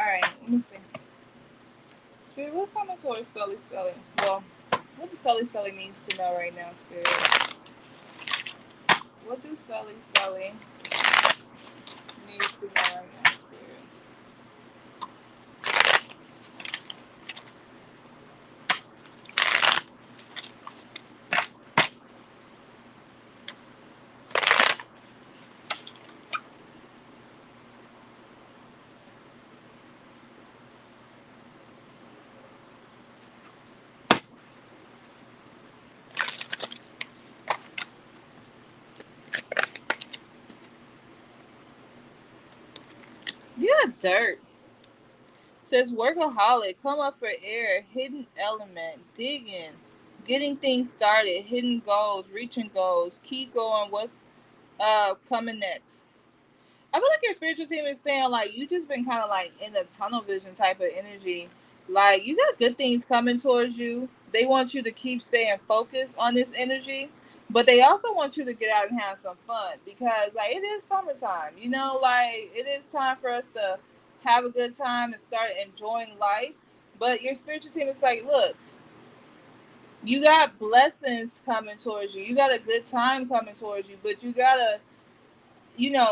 All right, let me see. Spirit, what's coming towards Sully Sully? Well, what do Sully Sully needs to know right now, Spirit? What do Sully Sully needs to know right now, Spirit? Yeah, dirt. Says workaholic, come up for air, hidden element, digging, getting things started, hidden goals, reaching goals, keep going, what's coming next. I feel like your spiritual team is saying like you just been kind of like in the tunnel vision type of energy. Like you got good things coming towards you. They want you to keep staying focused on this energy, but they also want you to get out and have some fun because like it is summertime. You know, like it is time for us to have a good time and start enjoying life. But your spiritual team is like, look, you got blessings coming towards you. You got a good time coming towards you, but you gotta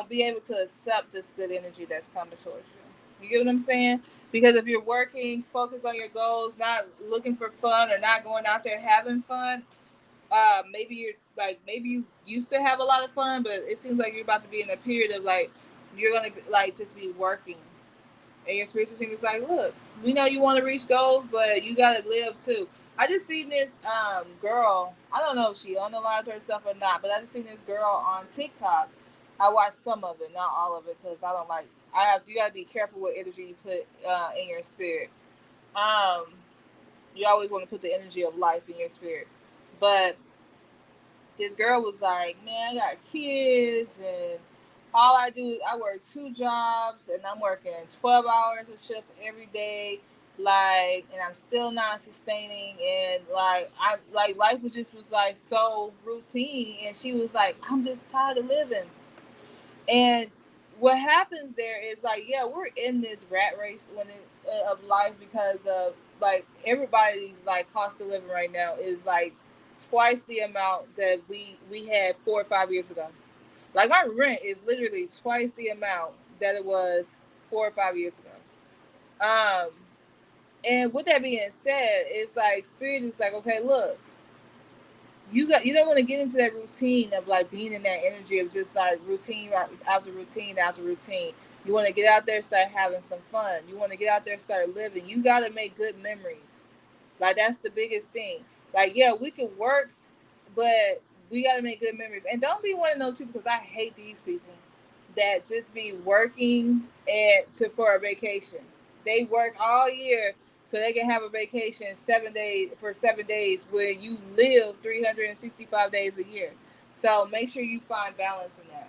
be able to accept this good energy that's coming towards you. You get what I'm saying? Because if you're working, focus on your goals, not looking for fun or not going out there having fun, maybe you're like maybe you used to have a lot of fun, but it seems like you're about to be in a period of like you're gonna be, like just be working. And your spiritual team is like, look, we know you want to reach goals, but you gotta live too. I just seen this girl. I don't know if she unaligned herself or not, but I just seen this girl on TikTok. I watched some of it, not all of it, because I don't like. You gotta be careful what energy you put in your spirit. Um, you always want to put the energy of life in your spirit, but this girl was like, man, I got kids and all I do is I work 2 jobs and I'm working 12 hours a shift every day, like, and I'm still not sustaining, and like I like life was like so routine, and she was like, I'm just tired of living. And what happens there is like, yeah, we're in this rat race of life because of like everybody's like cost of living right now is like twice the amount that we had 4 or 5 years ago. Like my rent is literally twice the amount that it was 4 or 5 years ago. And with that being said, it's like spirit is like, okay, look, you don't want to get into that routine of like being in that energy of just like routine after routine after routine. You want to get out there, start having some fun. You want to get out there, start living. You got to make good memories. Like that's the biggest thing. Like yeah, we could work, but we got to make good memories. And don't be one of those people, because I hate these people that just be working for a vacation. They work all year so they can have a vacation 7 days for 7 days where you live 365 days a year. So make sure you find balance in that.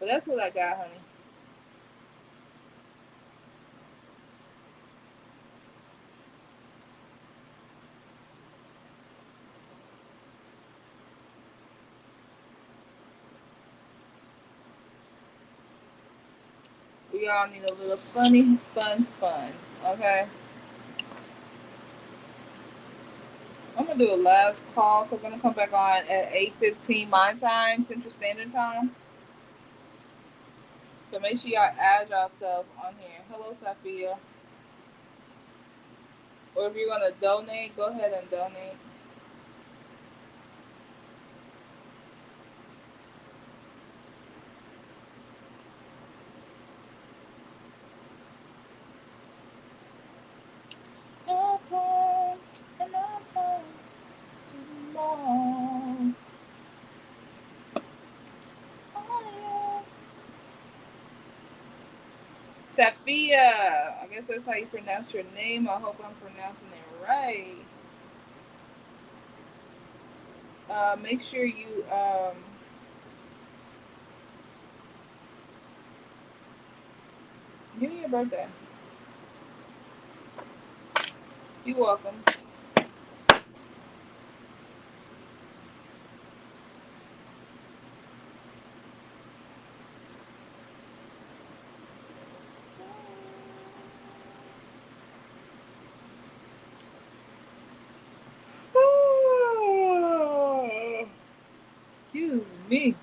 But that's what I got, honey. We all need a little funny, fun. Okay. I'm gonna do a last call because I'm gonna come back on at 8:15 my time, Central Standard Time. So make sure y'all add yourself on here. Hello, Sophia. Or if you're gonna donate, go ahead and donate. Okay, and I tomorrow. Oh, yeah. Sophia, I guess that's how you pronounce your name. I hope I'm pronouncing it right. Make sure you give me your birthday. You're welcome. Excuse me.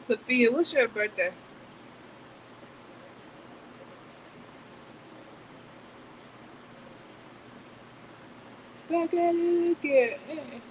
Sophia, what's your birthday? Back at it again.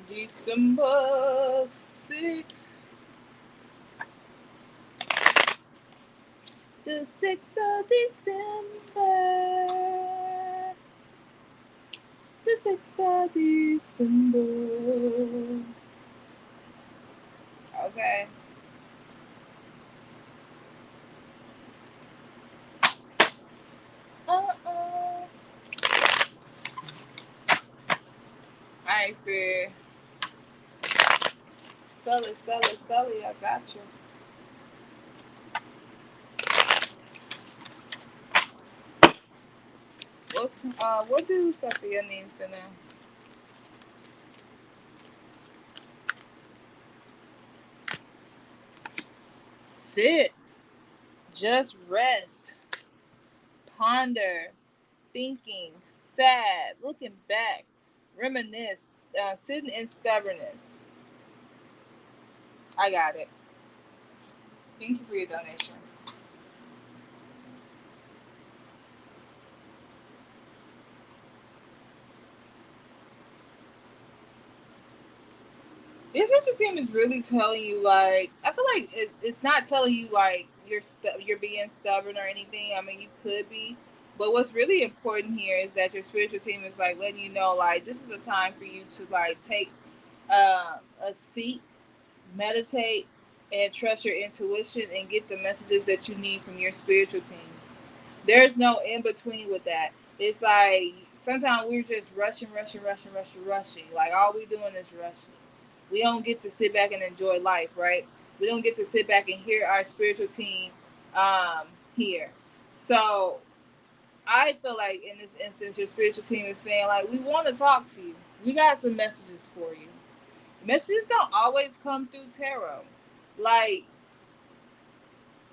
December 6th. The 6th of December. The 6th of December. Okay. Uh-oh. Alright, Spirit. Sully, I got you. What do Sophia needs to know? Sit. Just rest. Ponder. Thinking. Sad. Looking back. Reminisce. Sitting in stubbornness. I got it. Thank you for your donation. The special team is really telling you, like, I feel like it's not telling you like you're being stubborn or anything. I mean, you could be, but what's really important here is that your spiritual team is like letting you know, like, this is a time for you to like take a seat, meditate, and trust your intuition and get the messages that you need from your spiritual team. There's no in between with that. It's like sometimes we're just rushing. Like all we doing is rushing. We don't get to sit back and enjoy life, right? We don't get to sit back and hear our spiritual team um, here. So I feel like in this instance, your spiritual team is saying like, we want to talk to you. We got some messages for you. Messages don't always come through tarot. Like,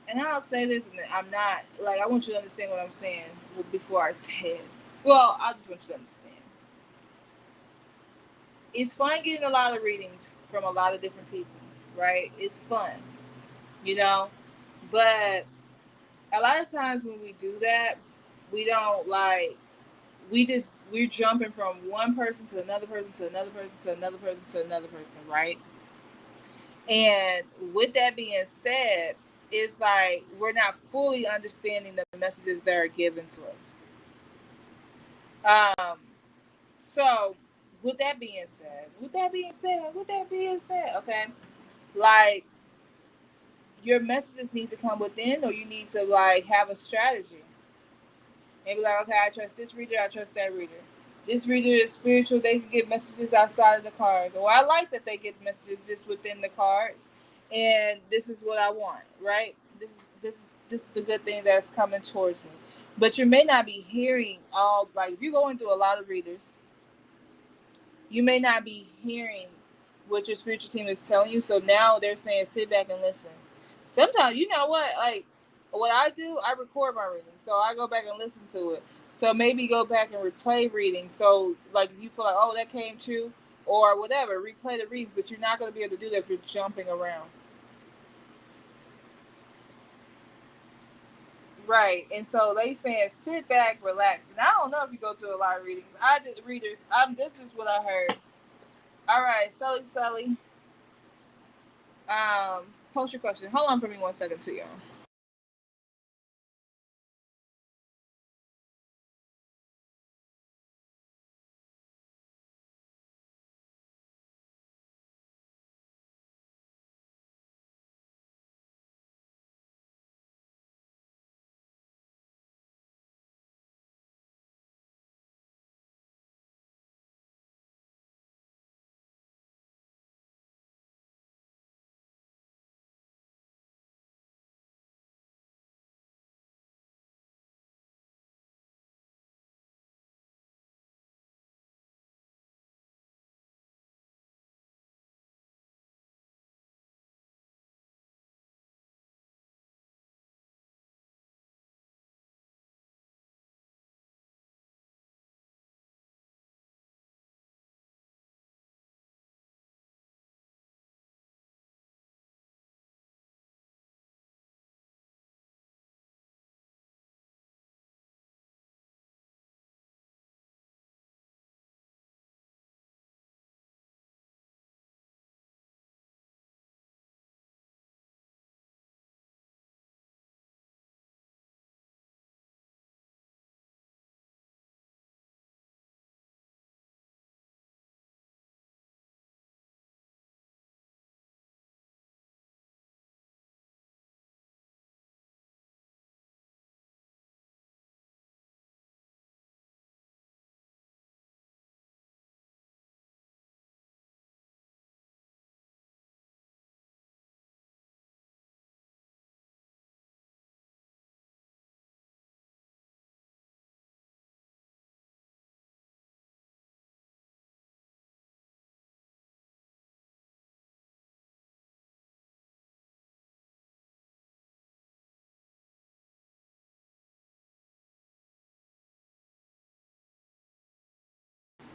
and I'll say this, and I'm not like, I want you to understand what I'm saying before I say it. Well, I just want you to understand. It's fun getting a lot of readings from a lot of different people, right? It's fun, you know? But a lot of times when we do that, we don't like, we're jumping from one person to another person to another person to another person to another person, right? And with that being said, it's like we're not fully understanding the messages that are given to us. So with that being said, okay, like your messages need to come within, or you need to like have a strategy and be like, okay, I trust this reader, I trust that reader. This reader is spiritual, they can get messages outside of the cards. Or I like that they get messages just within the cards. And this is what I want, right? This is the good thing that's coming towards me. But you may not be hearing all, like if you're going through a lot of readers, you may not be hearing what your spiritual team is telling you. So now they're saying sit back and listen. Sometimes, you know what, like what I do, I record my reading. So I go back and listen to it. So maybe go back and replay reading. So like if you feel like, oh, that came true or whatever, replay the reads, but you're not going to be able to do that if you're jumping around. Right. And so they saying sit back, relax. And I don't know if you go through a lot of readings. I just readers, this is what I heard. All right, Sully. Post your question. Hold on for me 1 second too, y'all.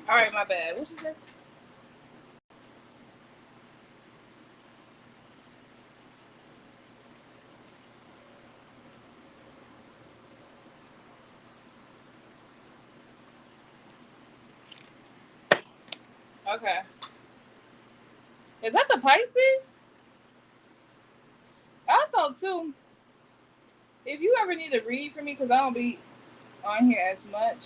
All right, my bad. What you say? Okay. Is that the Pisces? Also, too, if you ever need to read for me, because I don't be on here as much,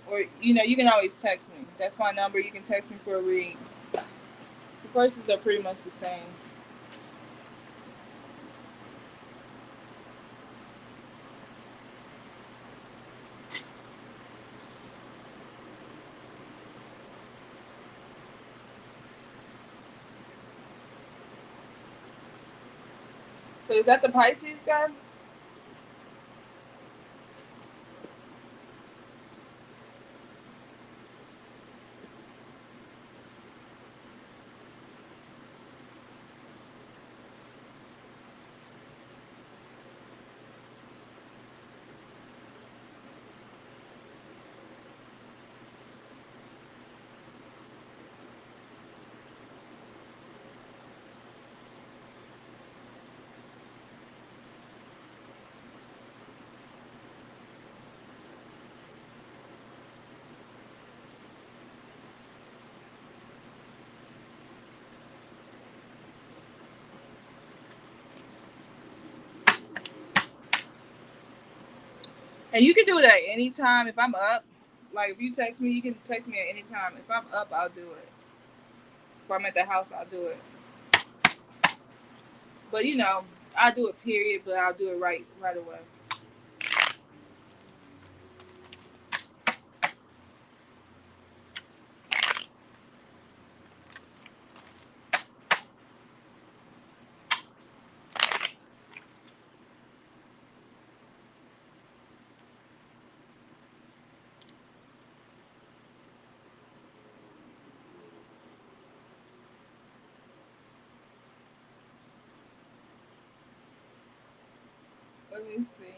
or you can always text me. That's my number. You can text me for a read. The prices are pretty much the same. So is that the Pisces guy? And you can do it at any time. If I'm up, like if you text me, you can text me at any time. If I'm up, I'll do it. If I'm at the house, I'll do it. But I do it period, but I'll do it right away. Let me see.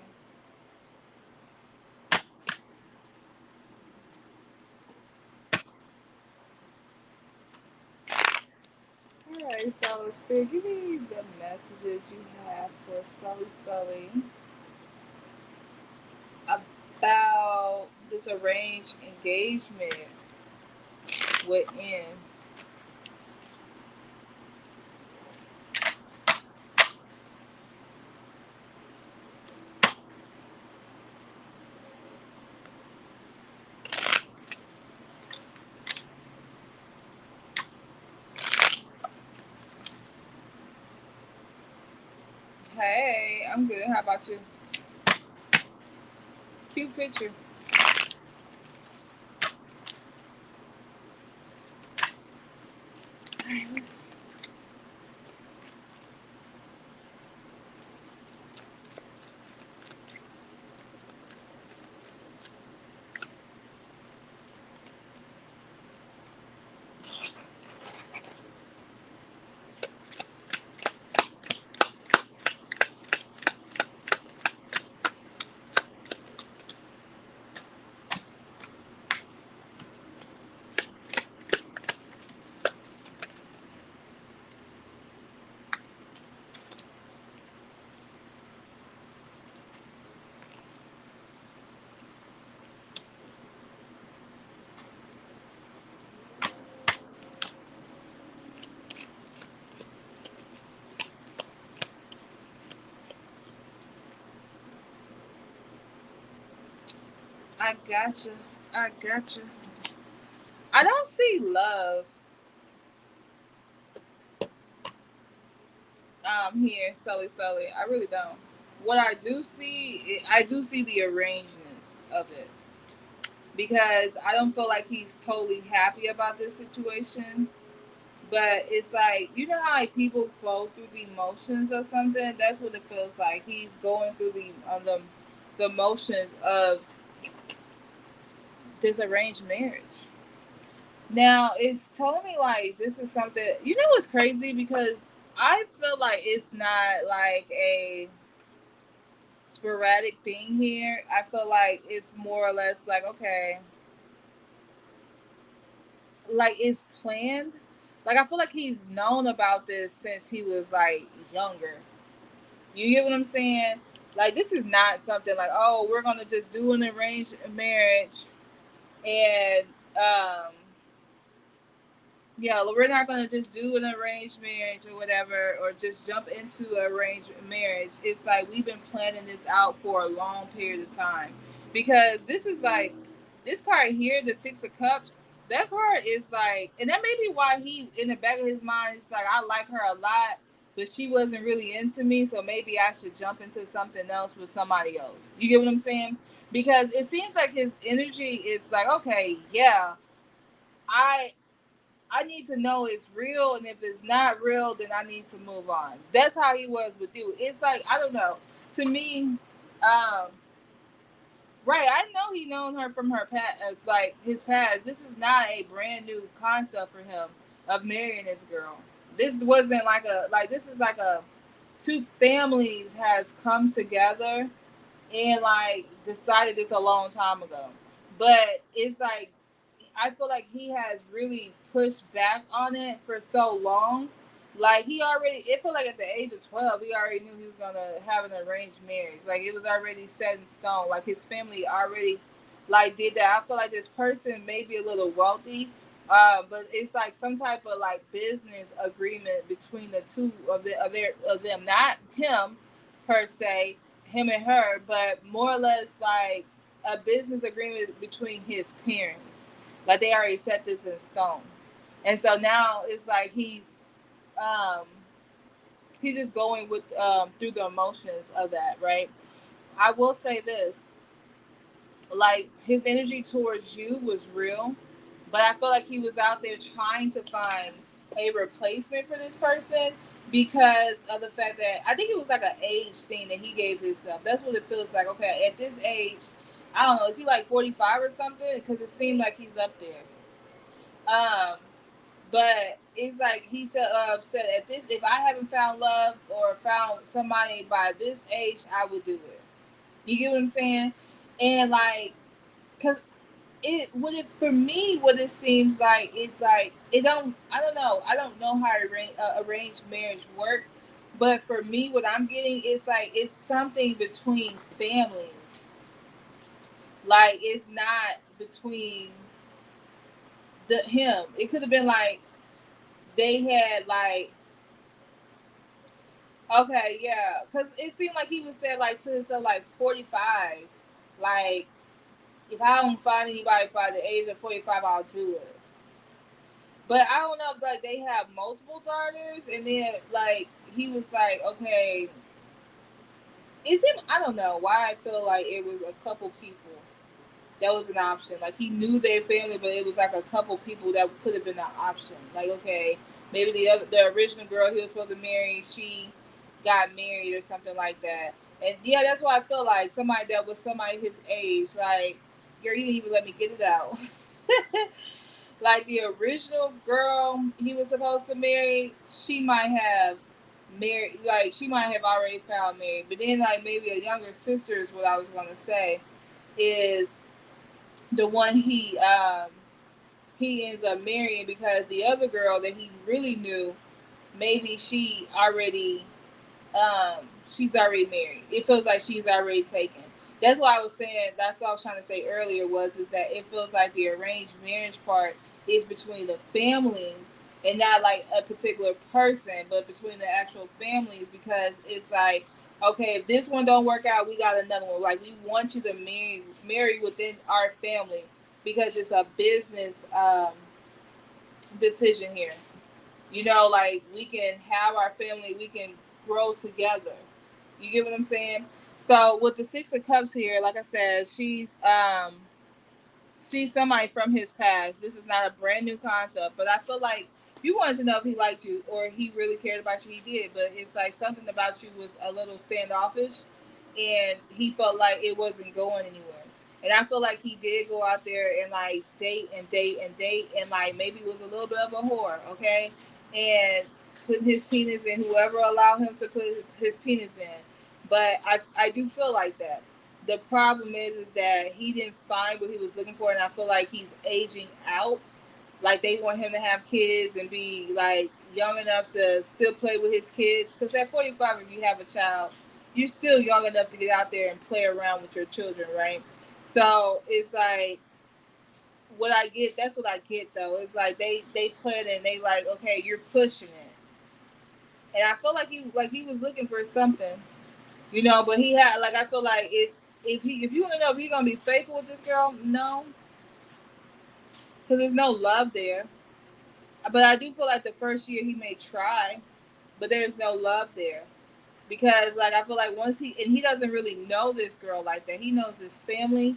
Alright, so Spirit, give me the messages you have for Sully about this arranged engagement with N. Hey, I'm good. How about you? Cute picture. Alright, let's I gotcha. I gotcha. I don't see love here, Sully. I really don't. What I do see the arrangements of it because I don't feel like he's totally happy about this situation. But it's like how like people go through the emotions of something. That's what it feels like. He's going through the motions of this arranged marriage. Now it's telling me like this is something. What's crazy because I feel like it's not like a sporadic thing here. I feel like it's more or less like okay, like it's planned. Like I feel like he's known about this since he was like younger. You get what I'm saying? Like this is not something like oh we're gonna just do an arranged marriage and um yeah, we're not gonna just do an arranged marriage or whatever, or just jump into arranged marriage. It's like we've been planning this out for a long period of time. Because this is like this card here, the Six of Cups. That card is like, and that may be why he, in the back of his mind, is like, I like her a lot, but she wasn't really into me, so maybe I should jump into something else with somebody else. You get what I'm saying? Because it seems like his energy is like, okay, yeah, I I need to know it's real, and if it's not real, then I need to move on. That's how he was with you. It's like I don't know. To me, um, right? I know he known her from her past, like his past. This is not a brand new concept for him of marrying this girl. This wasn't like a like. This is like a two families has come together and like decided this a long time ago. But it's like I feel like he has really pushed back on it for so long. Like he already, it felt like at the age of 12, he already knew he was gonna have an arranged marriage. Like it was already set in stone. Like his family already, like did that. I feel like this person may be a little wealthy, but it's like some type of like business agreement between the two of them, not him per se, him and her, but more or less like a business agreement between his parents. Like they already set this in stone, and so now it's like um he's just going with through the emotions of that, right? I will say this, like his energy towards you was real, but I feel like he was out there trying to find a replacement for this person because of the fact that I think it was like an age thing that he gave himself. That's what it feels like. Okay, at this age, I don't know, is he like 45 or something? Because it seemed like he's up there. Um, but it's like he said at this, if I haven't found love or found somebody by this age, I would do it. You get what I'm saying? And like, cause it what it for me what it seems like it's like it don't I don't know how arranged marriage work, but for me what I'm getting is like it's something between families, like it's not between the him. It could have been like they had like okay yeah, because it seemed like he was saying like to himself like 45, like if I don't find anybody by the age of 45 I'll do it. But I don't know if like they have multiple daughters, and then like he was like, okay, is it? I don't know why I feel like it was a couple people that was an option. Like he knew their family, but it was like a couple people that could have been an option. Like okay, maybe the original girl he was supposed to marry, she got married or something like that. And yeah, that's why I feel like somebody that was somebody his age, like, girl, you didn't even let me get it out. Like the original girl he was supposed to marry, she might have married, like she might have already found married. But then like maybe a younger sister is what I was gonna say is the one he ends up marrying because the other girl that he really knew, maybe she's already married. It feels like she's already taken. That's why I was saying. That's what I was trying to say earlier was is that it feels like the arranged marriage part is between the families and not like a particular person, but between the actual families because it's like okay, if this one don't work out, we got another one. Like we want you to marry within our family because it's a business decision here. You know, like we can have our family, we can grow together. You get what I'm saying? So with the Six of Cups here, like I said, she's somebody from his past. This is not a brand new concept, but I feel like if you wanted to know if he liked you or he really cared about you, he did. But it's like something about you was a little standoffish, and he felt like it wasn't going anywhere. And I feel like he did go out there and like date and date and date, and like maybe was a little bit of a whore, okay, and putting his penis in whoever allowed him to put his penis in. But I do feel like that. The problem is that he didn't find what he was looking for, and I feel like he's aging out. Like they want him to have kids and be like young enough to still play with his kids. Because at 45, if you have a child, you're still young enough to get out there and play around with your children, right? So it's like what I get. That's what I get though. It's like they play it and they like okay, you're pushing it, and I feel like he was looking for something, you know. But he had like I feel like it if you want to know if he's gonna be faithful with this girl, no, because there's no love there. But I do feel like the first year he may try, but there's no love there because like I feel like once he doesn't really know this girl like that. He knows his family,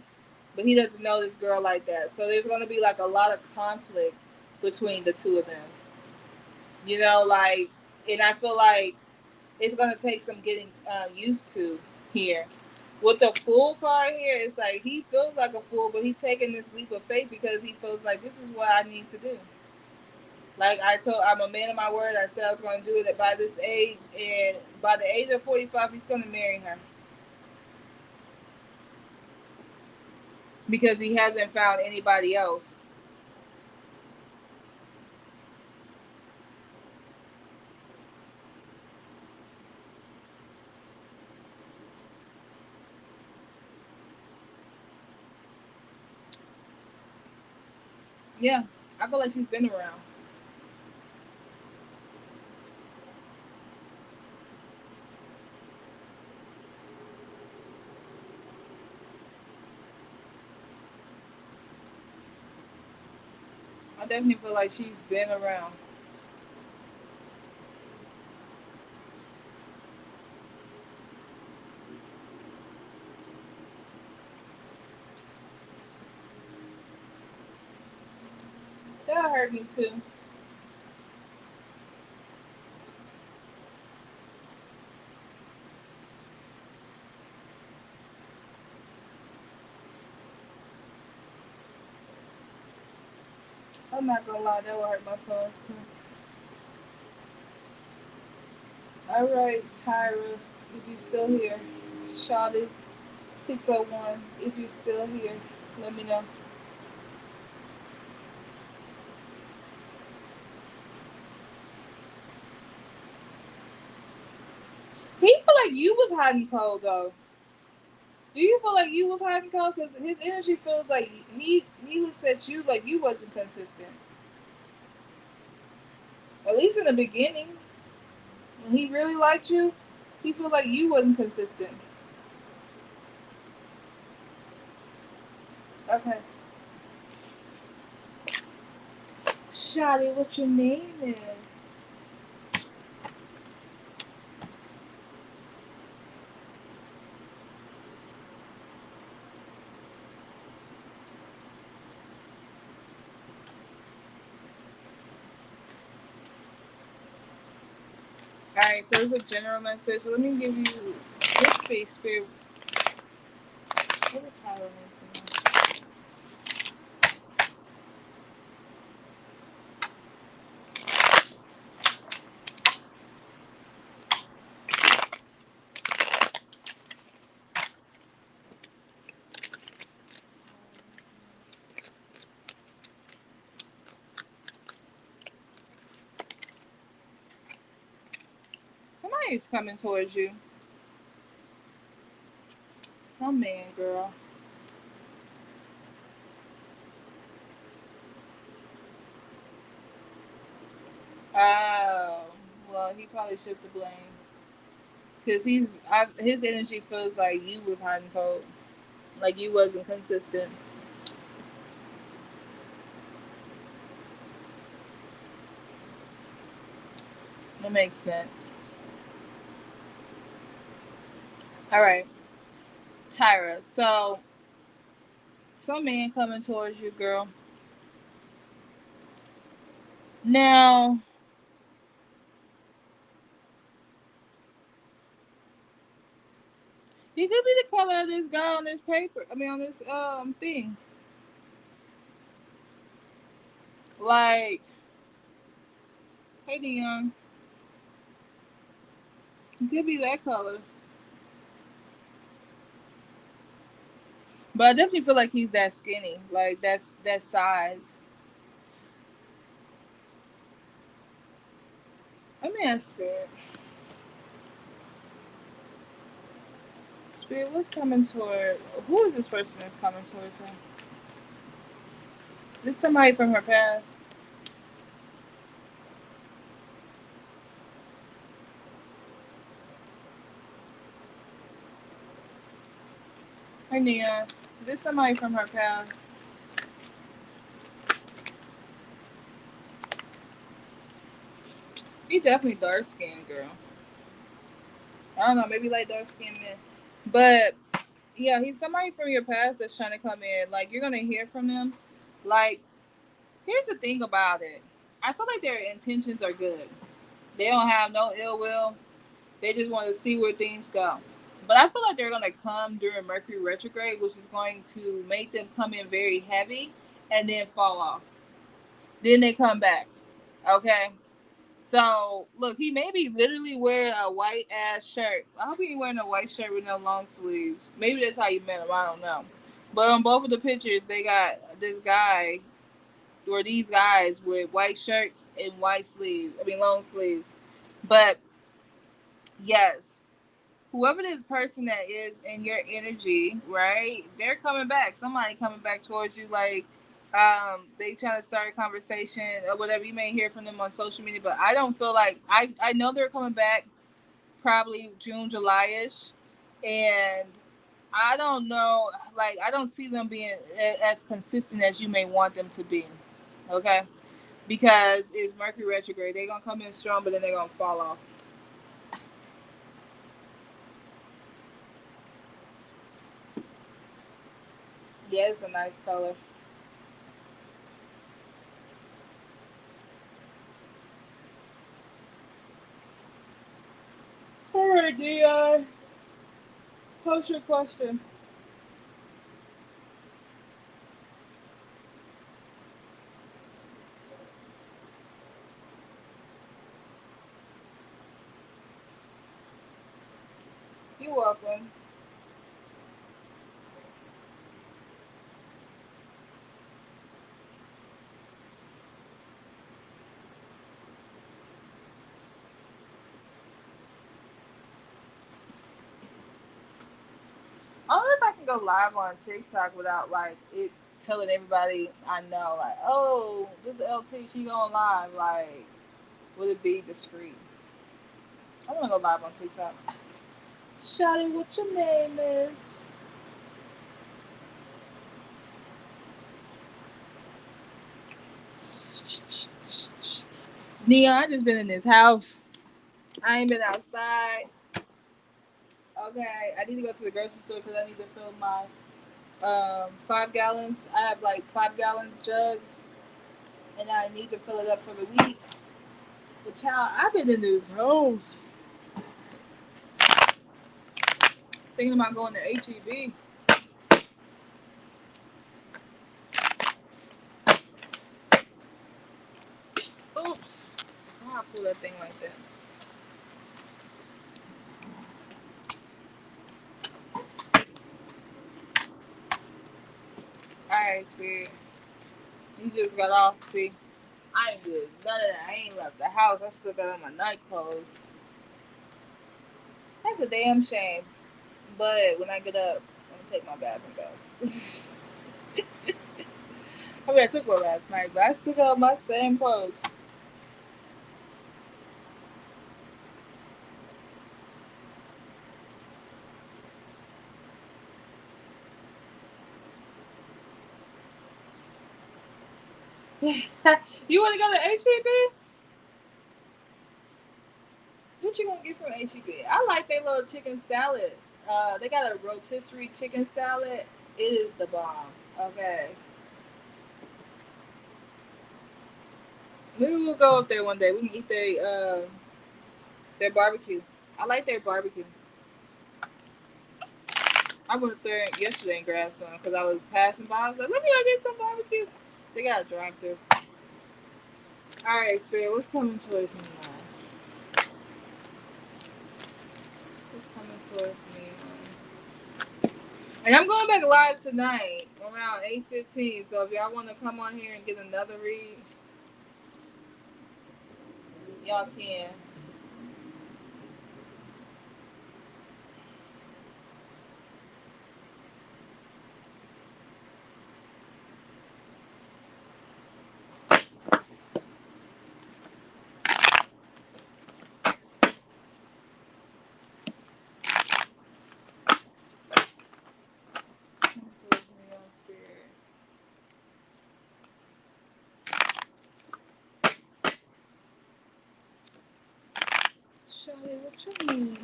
but he doesn't know this girl like that. So there's gonna be like a lot of conflict between the two of them. You know, like, and I feel like it's gonna take some getting used to here. With the fool card here, it's like he feels like a fool, but he's taking this leap of faith because he feels like this is what I need to do. Like I'm a man of my word. I said I was going to do it by this age, and by the age of 45, he's going to marry her because he hasn't found anybody else. Yeah, I feel like she's been around. I definitely feel like she's been around. That hurt me too. I'm not gonna lie, that will hurt my feelings too. Alright, Tyra, if you still here. Shawty 601, if you still here, let me know. He feel like you was hot and cold though. Do you feel like you was hot and cold? Because his energy feels like he looks at you like you wasn't consistent. At least in the beginning, when he really liked you, he feel like you wasn't consistent. Okay. Shawty, what your name is? Alright, so it's a general message. Let me give you, let's see, Spirit. What a title name. Somebody's coming towards you. Some man, girl. Oh, well, he probably should the blame. Because his energy feels like you was hot and cold. Like you wasn't consistent. That makes sense. All right, Tyra. So, some man coming towards you, girl. Now, he could be the color of this guy on this paper. I mean, on this thing. Like, hey, Dion. He could be that color. But I definitely feel like he's that skinny. Like, that's that size. Let me ask Spirit. Spirit, what's coming toward? Who is this person that's coming towards her? This somebody from her past. Hey, Nia. This somebody from her past. He definitely dark skinned, girl. I don't know, maybe like dark skinned men. But yeah, he's somebody from your past that's trying to come in. Like, you're gonna hear from them. Like, here's the thing about it. I feel like their intentions are good. They don't have no ill will. They just want to see where things go. But I feel like they're gonna come during Mercury retrograde, which is going to make them come in very heavy and then fall off. Then they come back. Okay. So look, he may be literally wearing a white ass shirt. I hope he ain't wearing a white shirt with no long sleeves. Maybe that's how you met him. I don't know. But on both of the pictures, they got this guy or these guys with white shirts and white sleeves. I mean, long sleeves. But yes, whoever this person that is in your energy, right? They're coming back. Somebody coming back towards you, like they trying to start a conversation or whatever. You may hear from them on social media, but I don't feel like I know they're coming back probably June, July-ish, and I don't know, like I don't see them being as consistent as you may want them to be. Okay. because it's Mercury retrograde. They're gonna come in strong, but then they're gonna fall off. Yeah, it's a nice color. All right, Dion. What's your question? You're welcome. I don't know if I can go live on TikTok without like it telling everybody I know, like, oh, this LT, she going live. Like, would it be discreet? I want to go live on TikTok. Shawty, what your name is? Neon, I just been in this house. I ain't been outside. Okay, I need to go to the grocery store because I need to fill my 5 gallons. I have like 5 gallon jugs, and I need to fill it up for the week. But child, I've been in this house thinking about going to HEB. Oops, why I pull that thing like that? All right, Spirit, you just got off. See, I ain't good. None of that. I ain't left the house. I still got on my night clothes. That's a damn shame. But when I get up, I'm gonna take my bath and go. I mean, I took one last night, but I still got my same clothes. You want to go to HEB? What you gonna get from HEB? I like their little chicken salad. They got a rotisserie chicken salad. It is the bomb. Okay, maybe we'll go up there one day. We can eat their barbecue. I like their barbecue. I went there yesterday and grabbed some because I was passing by. I was like, let me go get some barbecue. They got a drive-through. All right, Spirit, what's coming towards me now? What's coming towards me? And I'm going back live tonight around 8:15. So if y'all want to come on here and get another read, y'all can. Shawty, what you mean?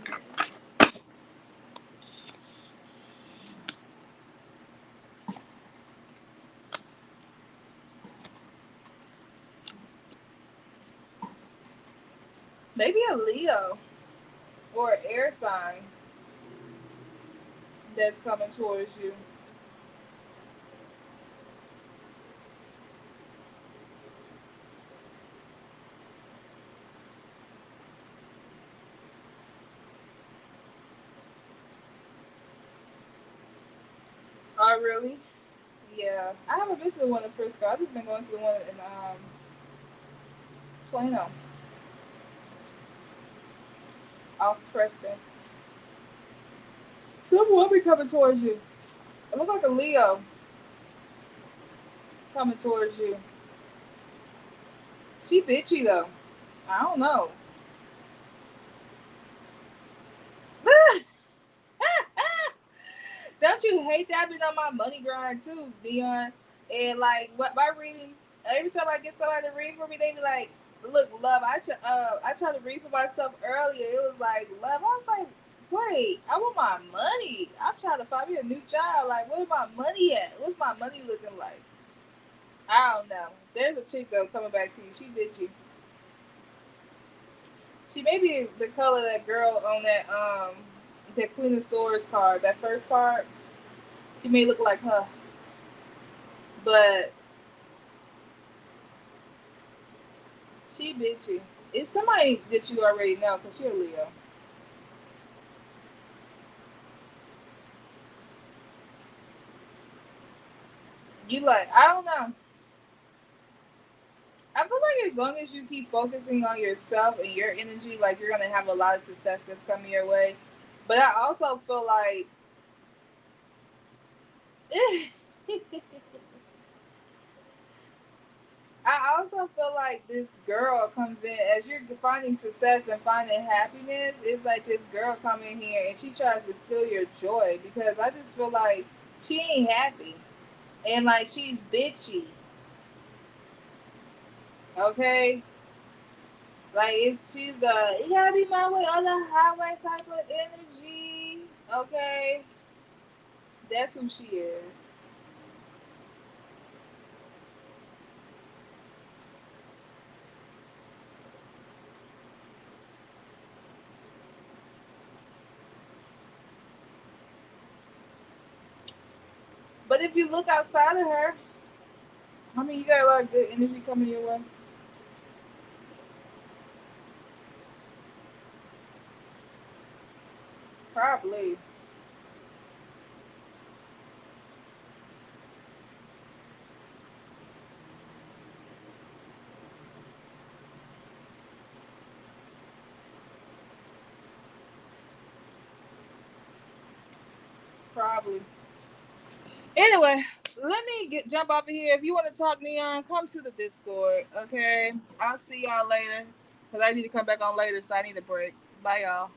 Maybe a Leo or an air sign that's coming towards you. Oh, really? Yeah. I haven't been to the one in Frisco. I've just been going to the one in Plano, off Preston. Some woman coming towards you. It look like a Leo coming towards you. She bitchy though. I don't know. Don't you hate that? I've been on my money grind too, Dion. And like what my readings, Every time I get somebody to read for me, they be like, "Look, love, I tried to read for myself earlier. It was like, love." I was like, "Wait, I want my money. I'm trying to find me a new job. Like, where's my money at? What's my money looking like?" I don't know. There's a chick though coming back to you. She bitchy. She may be the color of that girl on that Queen of Swords card, that first card. She may look like her, but she bitchy. It's somebody that you already know because you're a Leo. You like, I don't know. I feel like as long as you keep focusing on yourself and your energy, like you're gonna have a lot of success that's coming your way. But I also feel like I also feel like this girl comes in as you're finding success and finding happiness. It's like this girl come in here and she tries to steal your joy because I just feel like she ain't happy and like she's bitchy. Okay, like it's she's the it gotta be my way or the highway type of energy. Okay, that's who she is. But if you look outside of her, I mean, you got a lot of good energy coming your way. Probably, probably. Anyway, let me jump off of here. If you want to talk neon, come to the Discord. Okay, I'll see y'all later. Cause I need to come back on later, so I need a break. Bye, y'all.